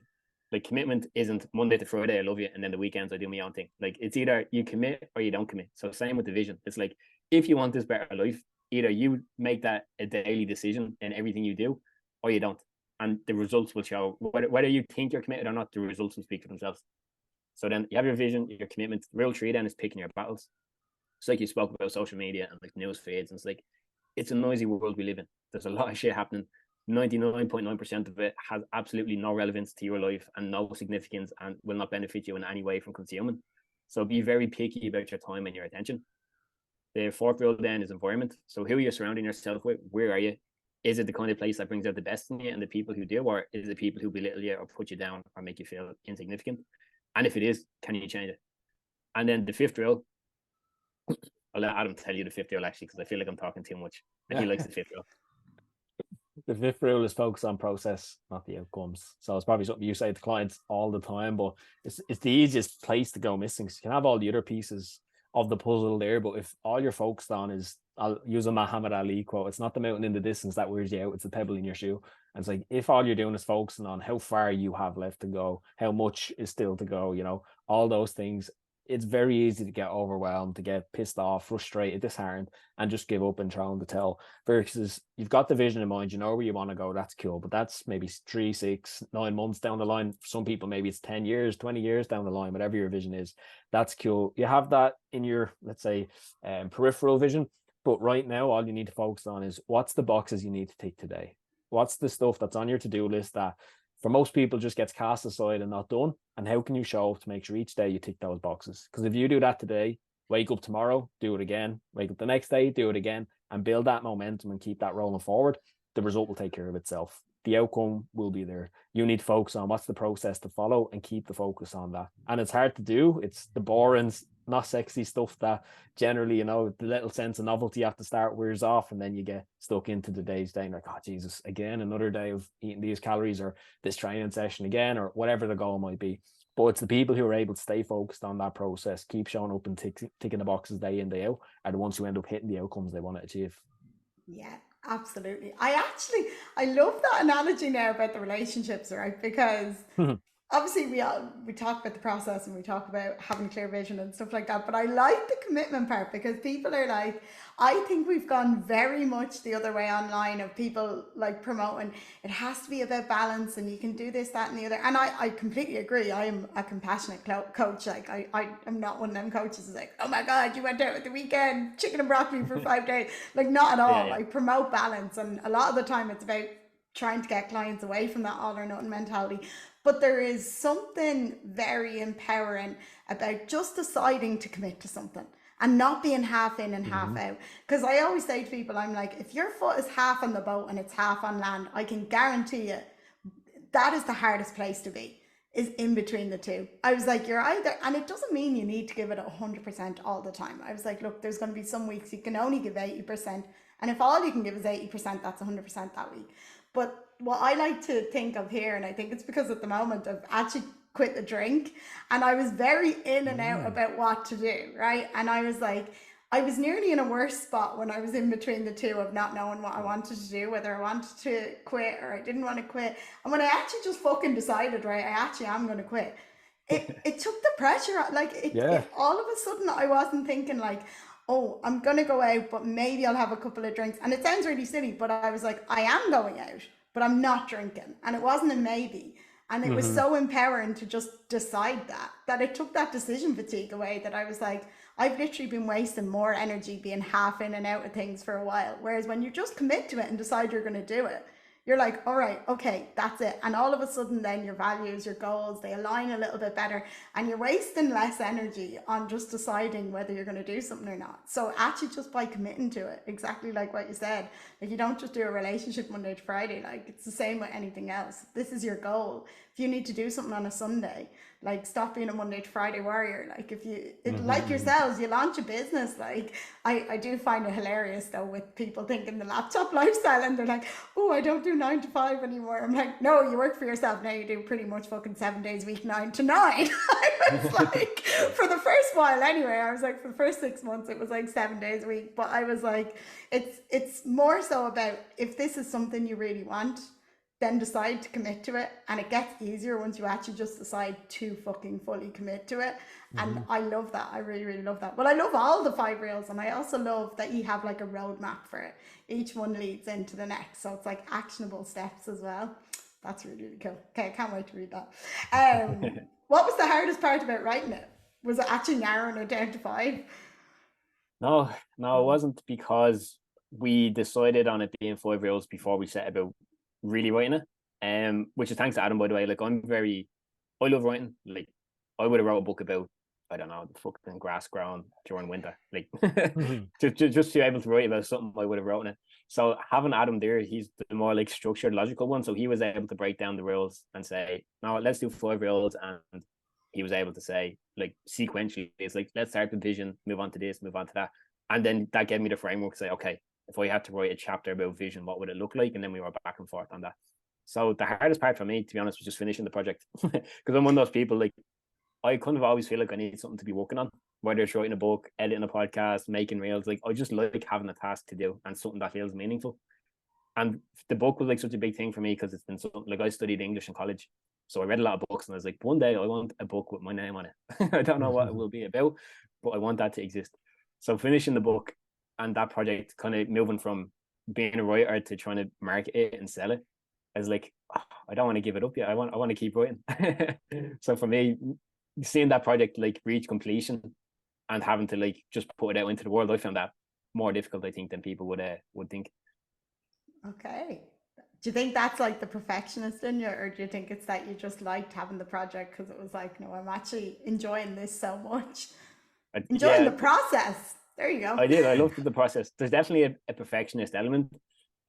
like commitment isn't Monday to Friday, I love you, and then the weekends I do my own thing. Like it's either you commit or you don't commit. So same with the vision. It's like, if you want this better life, either you make that a daily decision in everything you do, or you don't. And the results will show. Whether you think you're committed or not, the results will speak for themselves. So then you have your vision, your commitment. Rule 3 then is picking your battles. It's like you spoke about social media and like news feeds. And it's like, it's a noisy world we live in. There's a lot of shit happening. 99.9% of it has absolutely no relevance to your life and no significance and will not benefit you in any way from consuming. So be very picky about your time and your attention. The fourth rule then is environment. So who are you surrounding yourself with? Where are you? Is it the kind of place that brings out the best in you and the people who do, or is it people who belittle you or put you down or make you feel insignificant? And if it is, can you change it? And then the fifth rule, I'll let Adam tell you the fifth rule actually, because I feel like I'm talking too much. And he likes the fifth rule. The fifth rule is focus on process, not the outcomes. So it's probably something you say to clients all the time, but it's the easiest place to go missing. So you can have all the other pieces of the puzzle there, but if all you're focused on is, I'll use a Muhammad Ali quote, it's not the mountain in the distance that wears you out, it's the pebble in your shoe. And it's like, if all you're doing is focusing on how far you have left to go, how much is still to go, all those things, it's very easy to get overwhelmed, to get pissed off, frustrated, disheartened, and just give up and throw in the towel. Versus you've got the vision in mind, you know where you want to go, that's cool. But that's maybe 3, 6, 9 months down the line. For some people, maybe it's 10 years, 20 years down the line, whatever your vision is. That's cool. You have that in your, let's say, peripheral vision. But right now, all you need to focus on is what's the boxes you need to tick today? What's the stuff that's on your to-do list that for most people just gets cast aside and not done? And how can you show up to make sure each day you tick those boxes? Because if you do that today, wake up tomorrow, do it again, wake up the next day, do it again, and build that momentum and keep that rolling forward, the result will take care of itself. The outcome will be there. You need to focus on what's the process to follow and keep the focus on that. And it's hard to do. It's the boring, not sexy stuff that generally, the little sense of novelty at the start wears off, and then you get stuck into the day's day and like, oh Jesus, again, another day of eating these calories or this training session again, or whatever the goal might be. But it's the people who are able to stay focused on that process, keep showing up and ticking the boxes day in, day out, are the ones who end up hitting the outcomes they want to achieve. Yeah, absolutely. I love that analogy now about the relationships, right? Because obviously we talk about the process and we talk about having clear vision and stuff like that, but I like the commitment part, because people are like, I think we've gone very much the other way online of people like promoting it has to be about balance and you can do this, that and the other. And I completely agree. I am a compassionate coach. Like I'm not one of them coaches who's like, oh my God, you went out at the weekend, chicken and broccoli for 5 days. Like not at all. I promote balance, and a lot of the time it's about trying to get clients away from that all or nothing mentality. But there is something very empowering about just deciding to commit to something and not being half in and half out. Because I always say to people, I'm like, if your foot is half on the boat and it's half on land, I can guarantee you that is the hardest place to be, is in between the two. I was like, you're either, and it doesn't mean you need to give it 100% all the time. I was like, look, there's going to be some weeks you can only give 80%. And if all you can give is 80%, that's 100% that week. But what I like to think of here, and I think it's because at the moment I've actually quit the drink and I was very in and out about what to do, right? And I was like, I was nearly in a worse spot when I was in between the two of not knowing what I wanted to do, whether I wanted to quit or I didn't want to quit. And when I actually just fucking decided, right, I actually am going to quit, it took the pressure out. Like it, all of a sudden I wasn't thinking like, oh, I'm going to go out, but maybe I'll have a couple of drinks. And it sounds really silly, but I was like, I am going out, but I'm not drinking. And it wasn't a maybe. And it was so empowering to just decide that it took that decision fatigue away, that I was like, I've literally been wasting more energy being half in and out of things for a while. Whereas when you just commit to it and decide you're going to do it, you're like, all right, okay, that's it. And all of a sudden then your values, your goals, they align a little bit better, and you're wasting less energy on just deciding whether you're going to do something or not. So actually just by committing to it, exactly like what you said, like you don't just do a relationship Monday to Friday, like it's the same with anything else. This is your goal. If you need to do something on a Sunday, like stop being a Monday to Friday warrior. Like if you like yourselves, you launch a business. Like I do find it hilarious though with people thinking the laptop lifestyle, and they're like, oh, I don't do 9 to 5 anymore. I'm like, no, you work for yourself now. You do pretty much fucking 7 days a week, 9 to 9. I was like, for the first while anyway, I was like, for the first 6 months it was like 7 days a week. But I was like, it's more so about, if this is something you really want, then decide to commit to it, and it gets easier once you actually just decide to fucking fully commit to it. And I love that. I really, really love that. Well, I love all the 5 reels, and I also love that you have like a roadmap for it. Each one leads into the next, so it's like actionable steps as well. That's really, really cool. Okay, I can't wait to read that. What was the hardest part about writing it? Was it actually narrowing it down to 5? No, it wasn't, because we decided on it being 5 reels before we set about really writing it. Which is thanks to Adam, by the way. Like I love writing. Like I would have wrote a book about, I don't know, the fucking grass growing during winter. Like just to be able to write about something, I would have written it. So having Adam there, he's the more like structured, logical one. So he was able to break down the rules and say, no, let's do 5 reels. And he was able to say, like, sequentially, it's like, let's start with vision, move on to this, move on to that. And then that gave me the framework to say, okay, if I had to write a chapter about vision, what would it look like? And then we were back and forth on that. So the hardest part for me, to be honest, was just finishing the project. Because I'm one of those people, like, I kind of always feel like I need something to be working on, whether it's writing a book, editing a podcast, making reels. Like, I just like having a task to do and something that feels meaningful. And the book was like such a big thing for me, because it's been something, like, I studied English in college. So I read a lot of books, and I was like, one day I want a book with my name on it. I don't know what it will be about, but I want that to exist. So finishing the book and that project, kind of moving from being a writer to trying to market it and sell it, I was like, oh, I don't want to give it up yet. I want to keep writing. So for me, seeing that project like reach completion and having to like just put it out into the world, I found that more difficult, I think, than people would think. Okay. Do you think that's like the perfectionist in you, or do you think it's that you just liked having the project because it was like, no, I'm actually enjoying this so much, enjoying the process? There you go. I did. I loved the process. There's definitely a perfectionist element,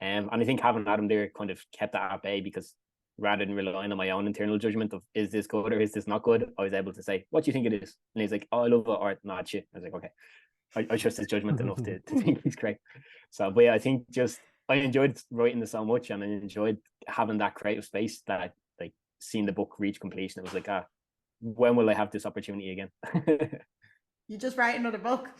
and I think having Adam there kind of kept that at bay, because rather than relying on my own internal judgment of, is this good or is this not good, I was able to say, what do you think it is? And he's like, oh, I love it, or no, it's shit. I was like, okay. I trust his judgment enough to think he's correct. So, but yeah, I think just I enjoyed writing this so much, and I enjoyed having that creative space that I like seeing the book reach completion. It was like, when will I have this opportunity again? You just write another book.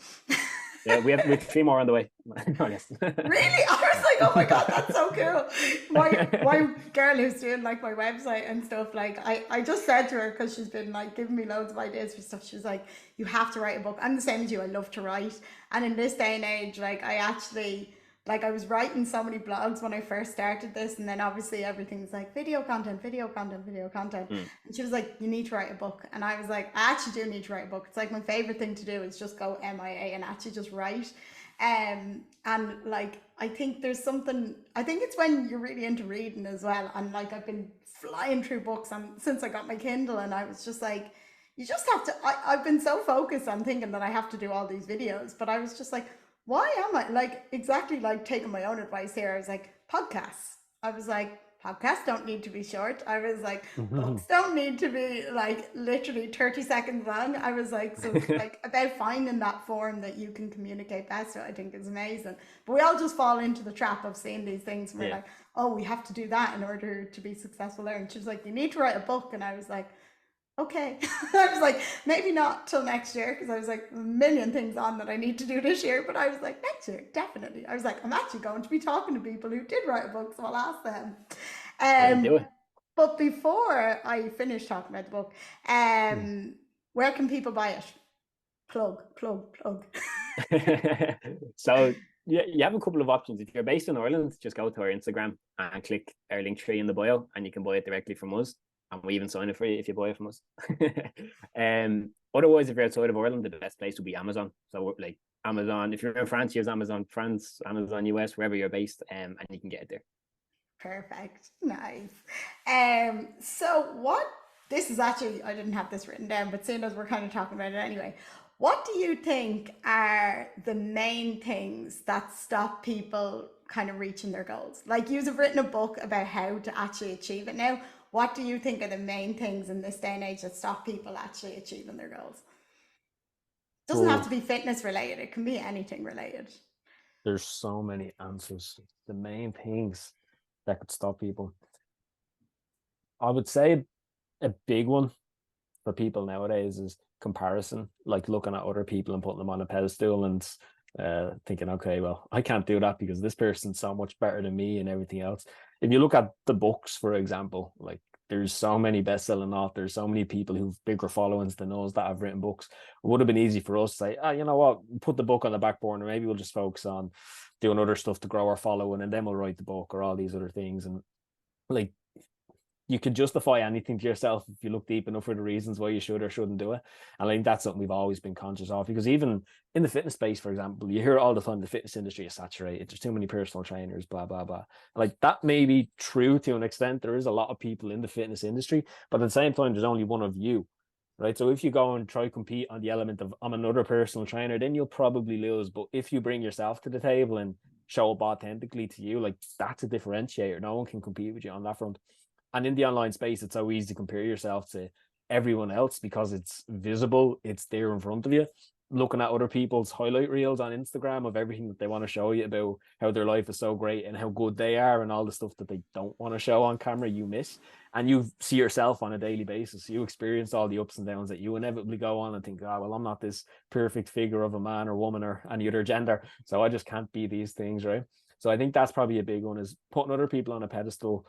Yeah, we have 3 more on the way. Really? I was like, oh my God, that's so cool. My girl who's doing like my website and stuff, like I just said to her, because she's been like giving me loads of ideas for stuff, she's like, you have to write a book. I'm the same as you. I love to write. And in this day and age, like I actually, like I was writing so many blogs when I first started this, and then obviously everything's like video content. And she was like, you need to write a book. And I was like, I actually do need to write a book. It's like my favorite thing to do is just go MIA and actually just write. And like I think there's something, I think it's when you're really into reading as well. And like I've been flying through books since I got my Kindle, and I was just like, you just have to, I've been so focused on thinking that I have to do all these videos, but I was just like, why am I like exactly like taking my own advice here? I was like, podcasts. I was like, podcasts don't need to be short. I was like, books don't need to be like literally 30 seconds long. I was like, so like about finding that form that you can communicate best, I think is amazing. But we all just fall into the trap of seeing these things and we're like, oh, we have to do that in order to be successful there. And she was like, you need to write a book. And I was like, okay. I was like, maybe not till next year, because I was like, a million things on that I need to do this year. But I was like, next year, definitely. I was like, I'm actually going to be talking to people who did write a book, so I'll ask them. Do it. But before I finish talking about the book, where can people buy it? Plug. So you have a couple of options. If you're based in Ireland, just go to our Instagram and click our link tree in the bio, and you can buy it directly from us. And we even sign it for you if you buy it from us. Otherwise, if you're outside of Ireland, the best place would be Amazon. So like Amazon, if you're in France, use Amazon France, Amazon US, wherever you're based, and you can get it there. Perfect. Nice. So this is actually, I didn't have this written down, but seeing as we're kind of talking about it anyway, what do you think are the main things that stop people kind of reaching their goals? Like, you've written a book about how to actually achieve it now. What do you think are the main things in this day and age that stop people actually achieving their goals? Doesn't have to Oh, be fitness related, it can be anything related. there's so many answers. The main things that could stop people. I would say a big one for people nowadays is comparison, like looking at other people and putting them on a pedestal and thinking, okay, well, I can't do that because this person's so much better than me and everything else. If you look at the books, for example, like there's so many best-selling authors, so many people who've bigger followings than us that have written books. It would have been easy for us to say, you know what, put the book on the back burner. Maybe we'll just focus on doing other stuff to grow our following, and then we'll write the book or all these other things. And like, you could justify anything to yourself if you look deep enough for the reasons why you should or shouldn't do it. And I think that's something we've always been conscious of, because even in the fitness space, for example, you hear all the time the fitness industry is saturated. There's too many personal trainers, blah, blah, blah. Like, that may be true to an extent. There is a lot of people in the fitness industry, but at the same time, there's only one of you, right? So if you go and try compete on the element of I'm another personal trainer, then you'll probably lose. But if you bring yourself to the table and show up authentically to you, like, that's a differentiator. No one can compete with you on that front. And in the online space, it's so easy to compare yourself to everyone else because it's visible, it's there in front of you. Looking at other people's highlight reels on Instagram of everything that they want to show you about how their life is so great and how good they are, and all the stuff that they don't want to show on camera, you miss. And you see yourself on a daily basis. You experience all the ups and downs that you inevitably go on and think, oh, well, I'm not this perfect figure of a man or woman or any other gender, so I just can't be these things, right? So I think that's probably a big one, is putting other people on a pedestal,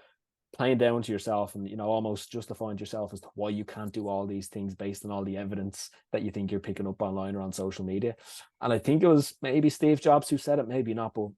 playing down to yourself, and almost justifying yourself as to why you can't do all these things based on all the evidence that you think you're picking up online or on social media. And I think it was maybe Steve Jobs who said it, maybe not, but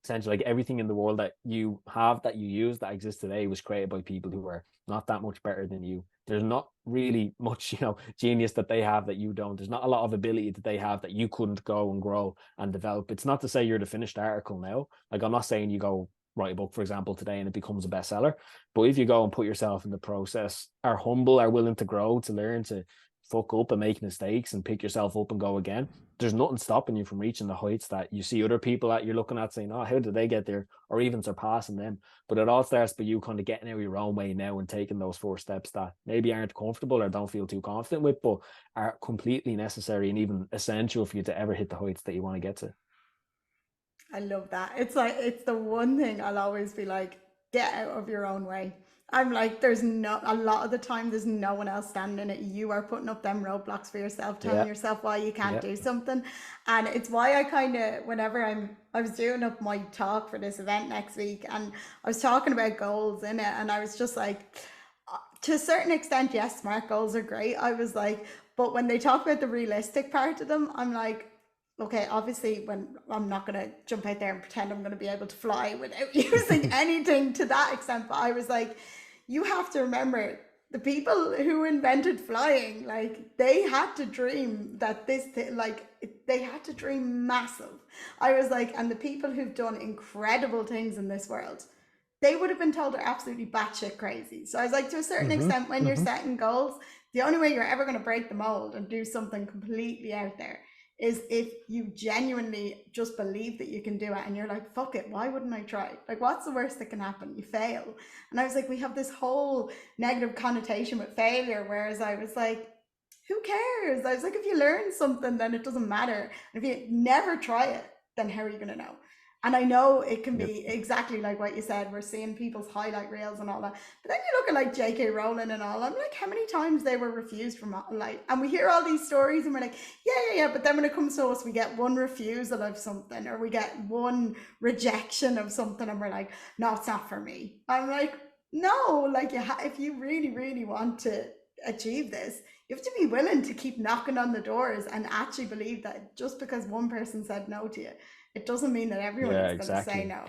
essentially, like, everything in the world that you have, that you use, that exists today was created by people who are not that much better than you. There's not really much genius that they have that you don't. There's not a lot of ability that they have that you couldn't go and grow and develop. It's not to say you're the finished article now. Like, I'm not saying you go write a book, for example, today and it becomes a bestseller, but if you go and put yourself in the process, are humble, are willing to grow, to learn, to fuck up and make mistakes and pick yourself up and go again, there's nothing stopping you from reaching the heights that you see other people that you're looking at saying, oh, how did they get there, or even surpassing them. But it all starts by you kind of getting out your own way now and taking those 4 steps that maybe aren't comfortable or don't feel too confident with, but are completely necessary and even essential for you to ever hit the heights that you want to get to. I love that. It's like, it's the one thing I'll always be like, get out of your own way. I'm like, a lot of the time, there's no one else standing in it. You are putting up them roadblocks for yourself, telling yourself why you can't do something. And it's why I kind of, whenever I was doing up my talk for this event next week, and I was talking about goals in it, and I was just like, to a certain extent, yes, SMART goals are great. I was like, but when they talk about the realistic part of them, I'm like, okay, obviously, when I'm not going to jump out there and pretend I'm going to be able to fly without using anything to that extent. But I was like, you have to remember, the people who invented flying, like, they had to dream that they had to dream massive. I was like, and the people who've done incredible things in this world, they would have been told they're absolutely batshit crazy. So I was like, to a certain extent, when you're setting goals, the only way you're ever going to break the mold and do something completely out there is if you genuinely just believe that you can do it, and you're like, fuck it, why wouldn't I try? Like, what's the worst that can happen? You fail. And I was like, we have this whole negative connotation with failure, whereas I was like, who cares? I was like, if you learn something, then it doesn't matter. And if you never try it, then how are you going to know? And I know it can be exactly like what you said. We're seeing people's highlight reels and all that. But then you look at like J.K. Rowling and all. I'm like, how many times they were refused from, like, and we hear all these stories and we're like, yeah. But then when it comes to us, we get one refusal of something, or we get one rejection of something, and we're like, no, it's not for me. I'm like, no, like, if you really, really want to achieve this, you have to be willing to keep knocking on the doors and actually believe that just because one person said no to you, it doesn't mean that everyone is going to say no.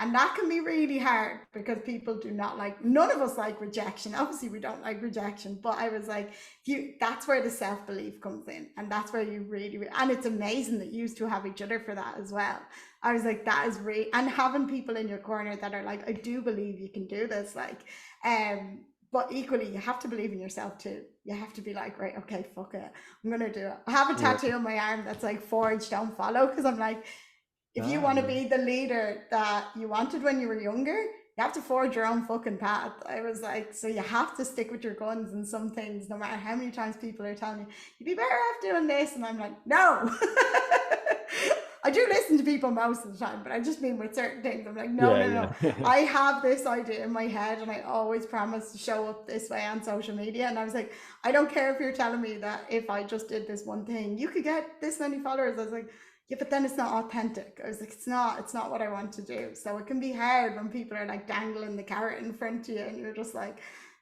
And that can be really hard because people do not like, none of us like rejection. Obviously, we don't like rejection, but I was like, that's where the self-belief comes in. And that's where you really, and it's amazing that you used to have each other for that as well. I was like, that is really, and having people in your corner that are like, I do believe you can do this. Like, but equally, you have to believe in yourself too. You have to be like, right, okay, fuck it. I'm going to do it. I have a tattoo on my arm that's like, forge, don't follow. Because I'm like, if you want to be the leader that you wanted when you were younger, you have to forge your own fucking path. I was like, so you have to stick with your guns in some things, no matter how many times people are telling you, you'd be better off doing this. And I'm like, no. I do listen to people most of the time, but I just mean with certain things. I'm like, no. I have this idea in my head and I always promise to show up this way on social media. And I was like, I don't care if you're telling me that if I just did this one thing, you could get this many followers. I was like, yeah, but then it's not authentic. I was like, it's not what I want to do. So it can be hard when people are like dangling the carrot in front of you and you're just like,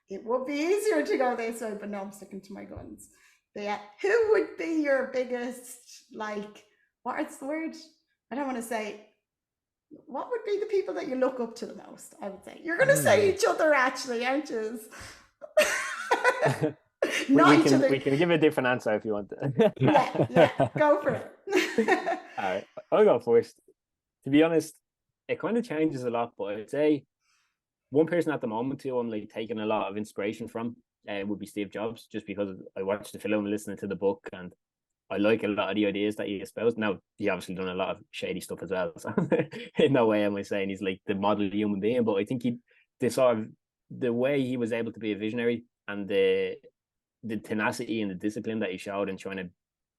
it would be easier to go this way, but no, I'm sticking to my guns. But yeah, who would be your biggest, like, what's the word? I don't want to say, what would be the people that you look up to the most? I would say you're going to say each other, actually, aren't you? We can give a different answer if you want to. yeah, go for it. All right, I'll go first. To be honest, it kind of changes a lot, but I'd say one person at the moment who I'm like taking a lot of inspiration from would be Steve Jobs, just because I watched the film, listening to the book, and I like a lot of the ideas that he espoused. Now, he obviously done a lot of shady stuff as well, so in no way am I saying he's like the model human being, but I think the way he was able to be a visionary and the tenacity and the discipline that he showed in trying to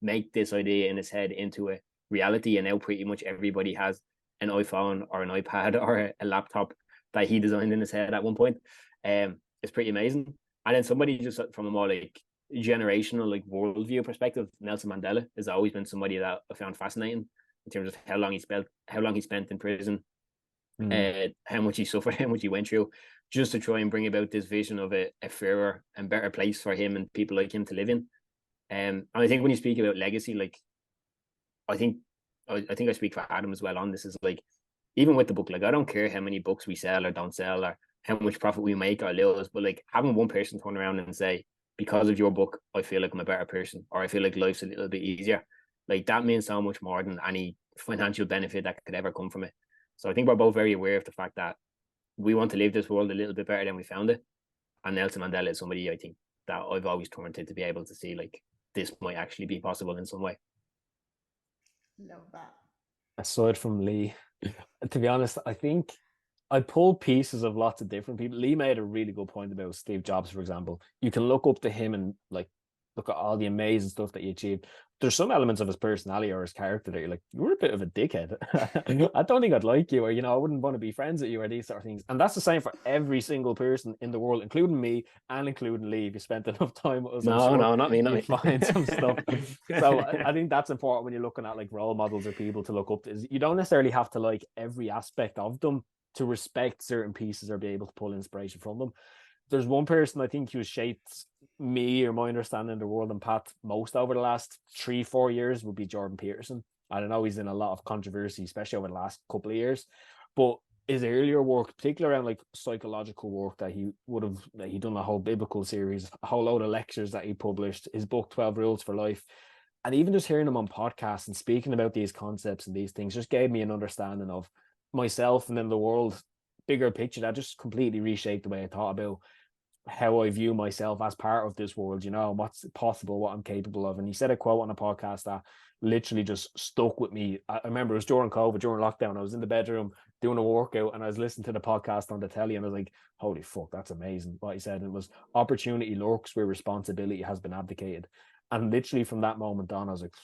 make this idea in his head into a reality, and now pretty much everybody has an iPhone or an iPad or a laptop that he designed in his head at one point. It's pretty amazing. And then somebody just from a more like generational, like worldview perspective, Nelson Mandela has always been somebody that I found fascinating in terms of how long he spent in prison, how much he suffered, how much he went through, just to try and bring about this vision of a fairer and better place for him and people like him to live in. And I think when you speak about legacy, like I think I speak for Adam as well on this, is like, even with the book, like I don't care how many books we sell or don't sell or how much profit we make or lose, but like having one person turn around and say, because of your book, I feel like I'm a better person, or I feel like life's a little bit easier, like that means so much more than any financial benefit that could ever come from it. So I think we're both very aware of the fact that we want to leave this world a little bit better than we found it. And Nelson Mandela is somebody I think that I've always turned to be able to see like this might actually be possible in some way. Love that. Aside from Lee, to be honest, I think I pulled pieces of lots of different people. Lee made a really good point about Steve Jobs, for example. You can look up to him and like look at all the amazing stuff that he achieved. There's some elements of his personality or his character that you're like, you're a bit of a dickhead. I don't think I'd like you, or I wouldn't want to be friends with you, or these sort of things. And that's the same for every single person in the world, including me and including Lee. If you spent enough time with us, no, not me. Find some stuff. So I think that's important when you're looking at like role models or people to look up to. Is you don't necessarily have to like every aspect of them to respect certain pieces or be able to pull inspiration from them. There's one person I think who shaped me or my understanding of the world and path most over the last 3-4 years would be Jordan Peterson. I don't know, he's in a lot of controversy, especially over the last couple of years, but his earlier work, particularly around like psychological work that he done a whole biblical series, a whole load of lectures that he published, his book 12 Rules for Life, and even just hearing him on podcasts and speaking about these concepts and these things just gave me an understanding of myself and then the world, bigger picture, that just completely reshaped the way I thought about how I view myself as part of this world, what's possible, what I'm capable of. And he said a quote on a podcast that literally just stuck with me. I remember it was during COVID, during lockdown. I was in the bedroom doing a workout and I was listening to the podcast on the telly and I was like, holy fuck, that's amazing what he said. And it was, opportunity lurks where responsibility has been abdicated. And literally from that moment on, I was like,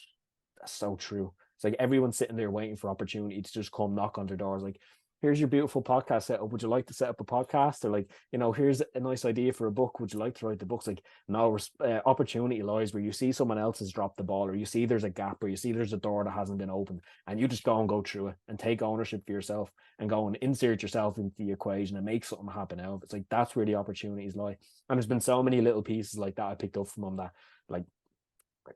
that's so true. It's like everyone's sitting there waiting for opportunity to just come knock on their doors. Like, here's your beautiful podcast setup. Would you like to set up a podcast? Or like, here's a nice idea for a book. Would you like to write the books? Like, no, opportunity lies where you see someone else has dropped the ball, or you see there's a gap, or you see there's a door that hasn't been opened, and you just go through it and take ownership for yourself and go and insert yourself into the equation and make something happen out of it. It's like, that's where the opportunities lie. And there's been so many little pieces like that I picked up from him that, like,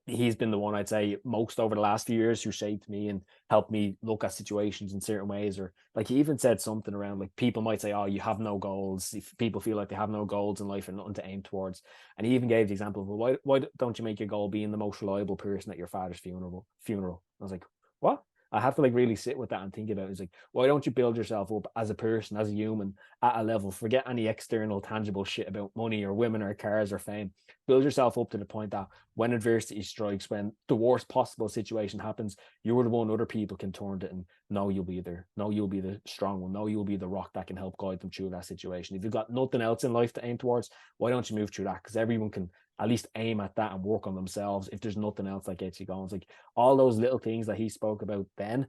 he's been the one I'd say most over the last few years who shaped me and helped me look at situations in certain ways. Or like he even said something around like people might say, oh, you have no goals. If people feel like they have no goals in life and nothing to aim towards. And he even gave the example of, well, why don't you make your goal being the most reliable person at your father's funeral? I was like, what? I have to like really sit with that and think about it. It's like, why don't you build yourself up as a person, as a human at a level? Forget any external tangible shit about money or women or cars or fame. Build yourself up to the point that when adversity strikes, when the worst possible situation happens, you're the one other people can turn to and know you'll be there. Know you'll be the strong one. Know you'll be the rock that can help guide them through that situation. If you've got nothing else in life to aim towards, why don't you move through that? Because everyone can at least aim at that and work on themselves if there's nothing else that gets you going. It's like all those little things that he spoke about then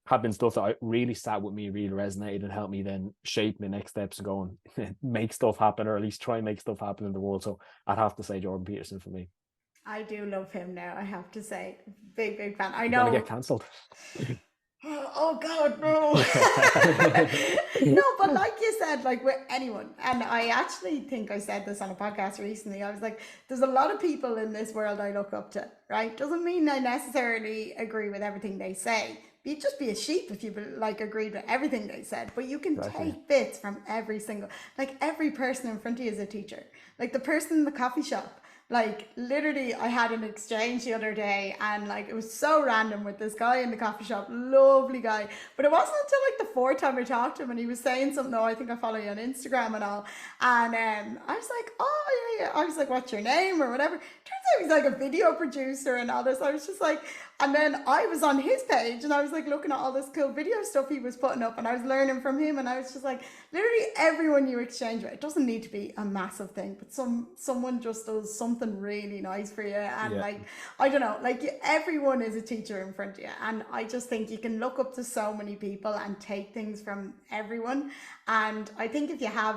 have been stuff that really sat with me, really resonated and helped me then shape my next steps and go and make stuff happen, or at least try and make stuff happen in the world. So I'd have to say Jordan Peterson for me. I do love him now, I have to say. Big fan. I You're know. gonna get cancelled. Oh God, no. No, but like you said, like with anyone, and I actually think I said this on a podcast recently. I was like, there's a lot of people in this world I look up to, right? Doesn't mean I necessarily agree with everything they say. You'd just be a sheep if you like agreed with everything they said. But you can take bits from every single, like every person in front of you is a teacher. Like the person in the coffee shop. Like literally I had an exchange the other day and like it was so random with this guy in the coffee shop, lovely guy, but it wasn't until like the fourth time I talked to him and he was saying something, oh, I think I follow you on Instagram and all, and I was like, oh yeah, I was like, what's your name or whatever. Turns out he's like a video producer and all this. I was just like, and then I was on his page and I was like looking at all this cool video stuff he was putting up and I was learning from him, and I was just like, literally everyone you exchange with, it doesn't need to be a massive thing, but someone just does something really nice for you, and like, I don't know, like everyone is a teacher in front of you, and I just think you can look up to so many people and take things from everyone. And I think if you have,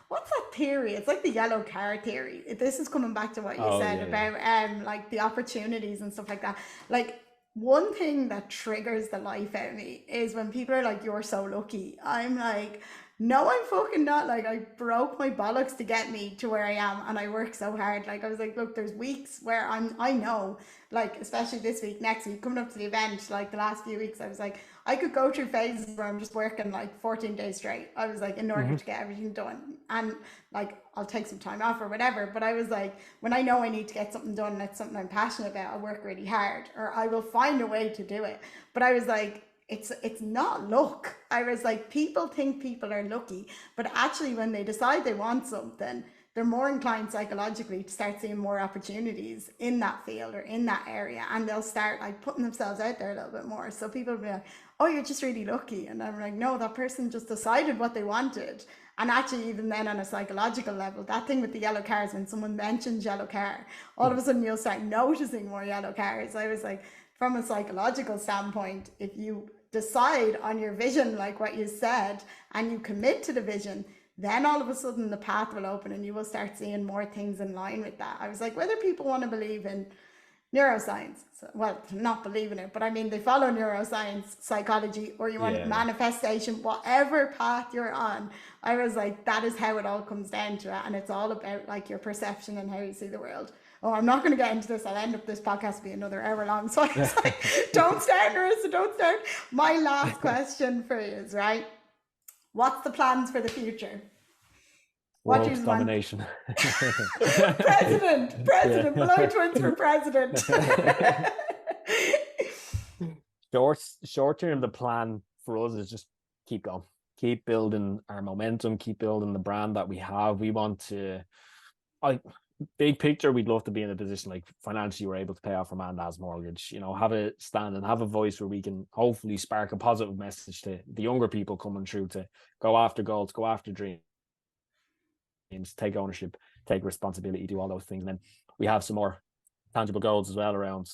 what's that theory? It's like the yellow car theory. This is coming back to what you said about like the opportunities and stuff like that. Like one thing that triggers the life out of me is when people are like, you're so lucky. I'm like, no, I'm fucking not. Like I broke my bollocks to get me to where I am, and I work so hard. Like I was like, look, there's weeks where I know, like especially this week, next week, coming up to the event, like the last few weeks, I was like, I could go through phases where I'm just working like 14 days straight. I was like, in order to get everything done, and like I'll take some time off or whatever. But I was like, when I know I need to get something done and it's something I'm passionate about, I'll work really hard, or I will find a way to do it. But I was like, it's not luck. I was like, people think people are lucky, but actually when they decide they want something, they're more inclined psychologically to start seeing more opportunities in that field or in that area, and they'll start like putting themselves out there a little bit more. So people will be like, oh, you're just really lucky. And I'm like, no, that person just decided what they wanted. And actually, even then on a psychological level, that thing with the yellow cars, when someone mentions yellow car, all of a sudden you'll start noticing more yellow cars. I was like, from a psychological standpoint, if you decide on your vision, like what you said, and you commit to the vision, then all of a sudden the path will open and you will start seeing more things in line with that. I was like, whether people want to believe in neuroscience, well, not believe in it, but I mean, they follow neuroscience, psychology, or you want manifestation, whatever path you're on, I was like, that is how it all comes down to it. And it's all about like your perception and how you see the world. Oh, I'm not going to get into this. I'll end up this podcast being another hour long. So I was like, don't start, Marissa, don't start. My last question for you is, right, what's the plans for the future? World domination. President, Molloy Twins for president. Short term, the plan for us is just keep going, keep building our momentum, keep building the brand that we have. We want to, big picture, we'd love to be in a position like financially we're able to pay off our man dad's mortgage, you know, have a stand and have a voice where we can hopefully spark a positive message to the younger people coming through to go after goals, go after dreams, take ownership, take responsibility, do all those things. And then we have some more tangible goals as well around,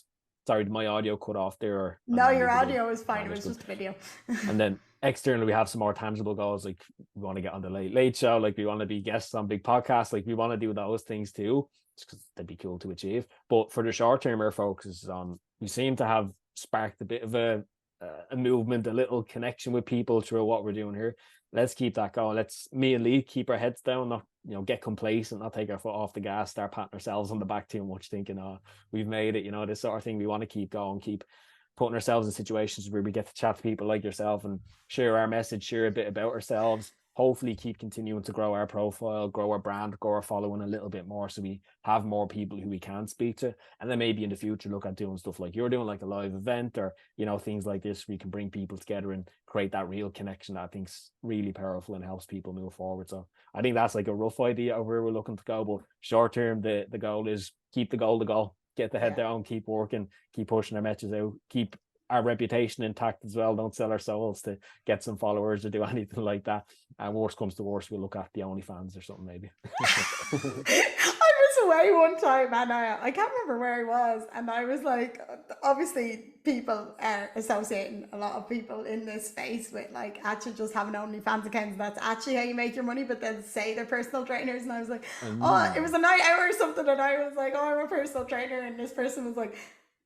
sorry, did my audio cut off there? Or, no, your audio is fine. It was just a video. And then externally, we have some more tangible goals. Like we want to get on the late show. Like we want to be guests on big podcasts. Like we want to do those things too, just because they'd be cool to achieve. But for the short term, our focus is on, we seem to have sparked a bit of a movement, a little connection with people through what we're doing here. Let's keep that going. Let's, me and Lee, keep our heads down, not get complacent, not take our foot off the gas, start patting ourselves on the back too much, thinking, oh, we've made it, this sort of thing. We want to keep going, keep putting ourselves in situations where we get to chat to people like yourself and share our message, share a bit about ourselves, hopefully keep continuing to grow our profile, grow our brand, grow our following a little bit more, so we have more people who we can speak to. And then maybe in the future look at doing stuff like you're doing, like a live event, or things like this. We can bring people together and create that real connection that I think's really powerful and helps people move forward. So I think that's like a rough idea of where we're looking to go, but short term the goal is keep the goal, get the head down, keep working, keep pushing our messages out, keep our reputation intact as well. Don't sell our souls to get some followers or do anything like that. And worst comes to worst, we'll look at the OnlyFans or something maybe. I was away one time and I can't remember where I was, and I was like, obviously people are associating a lot of people in this space with like actually just having OnlyFans accounts, and that's actually how you make your money, but then say they're personal trainers. And I was like, oh, it was a night out or something, and I was like, oh, I'm a personal trainer, and this person was like,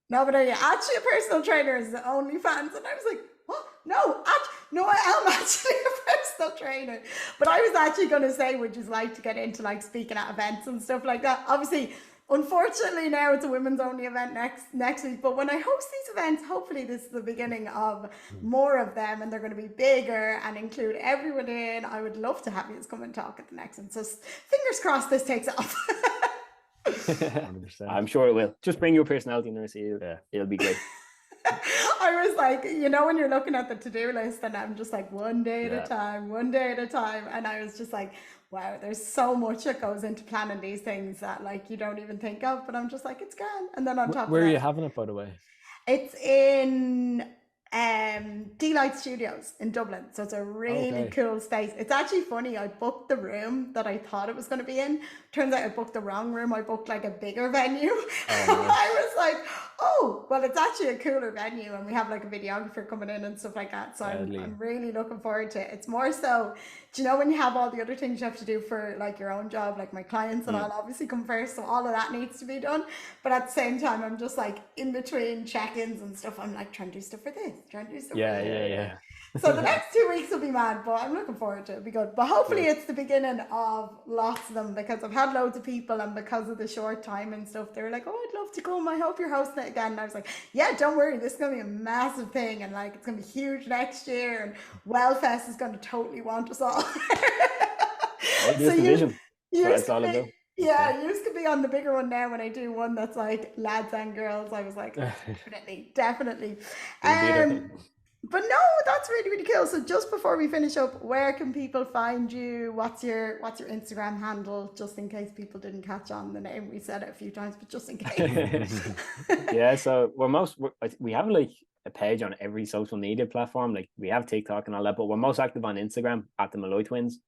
no, but are you actually a personal trainer? Is it OnlyFans? And I was like, what? No, I am actually a personal trainer. But I was actually going to say, would you like to get into like speaking at events and stuff like that? Obviously, unfortunately now it's a women's only event next week. But when I host these events, hopefully this is the beginning of more of them, and they're going to be bigger and include everyone in. I would love to have you come and talk at the next one. So fingers crossed this takes off. 100%. I'm sure it will. Just bring your personality and it'll be great. I was like, when you're looking at the to-do list, and I'm just like one day at a time, and I was just like, wow, there's so much that goes into planning these things that like you don't even think of, but I'm just like, it's grand. And then on top where of that, are you having it, by the way? It's in D-Light Studios in Dublin. So it's a really cool space. It's actually funny, I booked the room that I thought it was going to be in. Turns out I booked the wrong room. I booked like a bigger venue. I was like, oh, well, it's actually a cooler venue, and we have like a videographer coming in and stuff like that. So I'm really looking forward to it. It's more so, when you have all the other things you have to do for like your own job, like my clients and all obviously come first, so all of that needs to be done. But at the same time, I'm just like in between check-ins and stuff, I'm like trying to do stuff for this, trying to do stuff for this. Yeah. So the next 2 weeks will be mad, but I'm looking forward to it. It'll be good. But hopefully it's the beginning of lots of them, because I've had loads of people, and because of the short time and stuff, they're like, oh, I'd love to come. I hope you're hosting it again. And I was like, yeah, don't worry. This is going to be a massive thing. And like, it's going to be huge next year. And Wellfest is going to totally want us all. So it's all about. Yeah, you used to be on the bigger one now when I do one that's like lads and girls. I was like, definitely. But no, that's really, really cool. So just before we finish up, where can people find you? What's your Instagram handle, just in case people didn't catch on the name? We said it a few times, but just in case. Yeah, so we have like a page on every social media platform. Like we have TikTok and all that, but we're most active on Instagram at the Molloy Twins.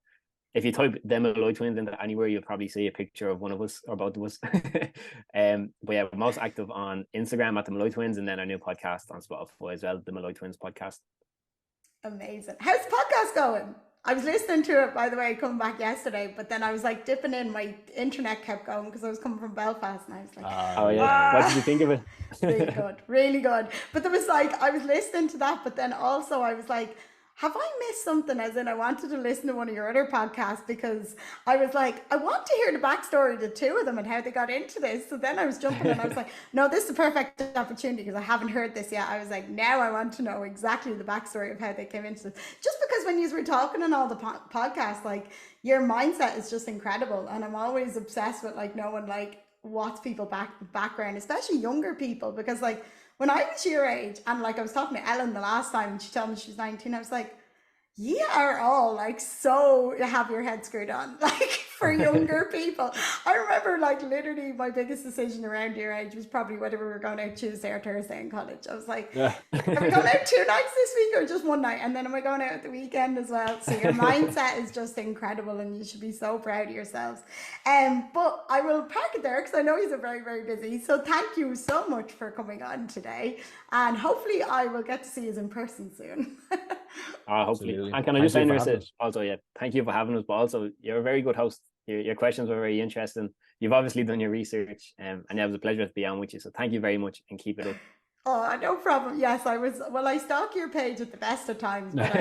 If you type the Molloy Twins into anywhere, you'll probably see a picture of one of us or both of us. But yeah, we're most active on Instagram at the Molloy Twins, and then our new podcast on Spotify as well, the Molloy Twins Podcast. Amazing. How's the podcast going? I was listening to it, by the way, coming back yesterday, but then I was like dipping in, my internet kept going because I was coming from Belfast, and I was like, what did you think of it? Really good. But there was like, I was listening to that, but then also I was like, have I missed something? As in, I wanted to listen to one of your other podcasts, because I was like, I want to hear the backstory of the two of them and how they got into this. So then I was jumping and I was like, no, this is a perfect opportunity, because I haven't heard this yet. I was like, now I want to know exactly the backstory of how they came into this. Just because when you were talking on all the podcasts, like your mindset is just incredible. And I'm always obsessed with like knowing like what's people background, especially younger people, because like, when I was your age, and like I was talking to Ellen the last time, and she told me she was 19, I was like, you are all like so have your head screwed on, like for younger people. I remember like literally my biggest decision around your age was probably whether we were going out Tuesday or Thursday in college. I was like, are we going out 2 nights this week or just one night? And then am I going out at the weekend as well? So your mindset is just incredible, and you should be so proud of yourselves. But I will park it there because I know you're very, very busy. So thank you so much for coming on today, and hopefully I will get to see you in person soon. Hopefully. And can I just say, Narissa, also, thank you for having us, but also you're a very good host. Your questions were very interesting. You've obviously done your research, and it was a pleasure to be on with you. So thank you very much, and keep it up. Oh, no problem. Yes, I was. Well, I stalk your page at the best of times, but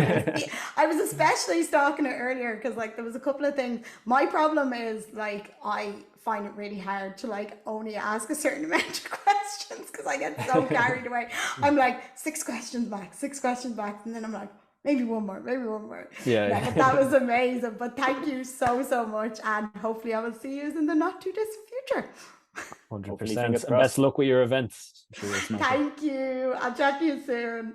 I was especially stalking it earlier because, like, there was a couple of things. My problem is, like, I find it really hard to, like, only ask a certain amount of questions because I get so carried away. I'm like, 6 questions back, and then I'm like, maybe one more. Yeah. But that was amazing. But thank you so much, and hopefully I will see you in the not too distant future. 100%. fingers And best crossed. luck with your events. I'm sure you'll smash it. Thank you. I'll chat to you soon.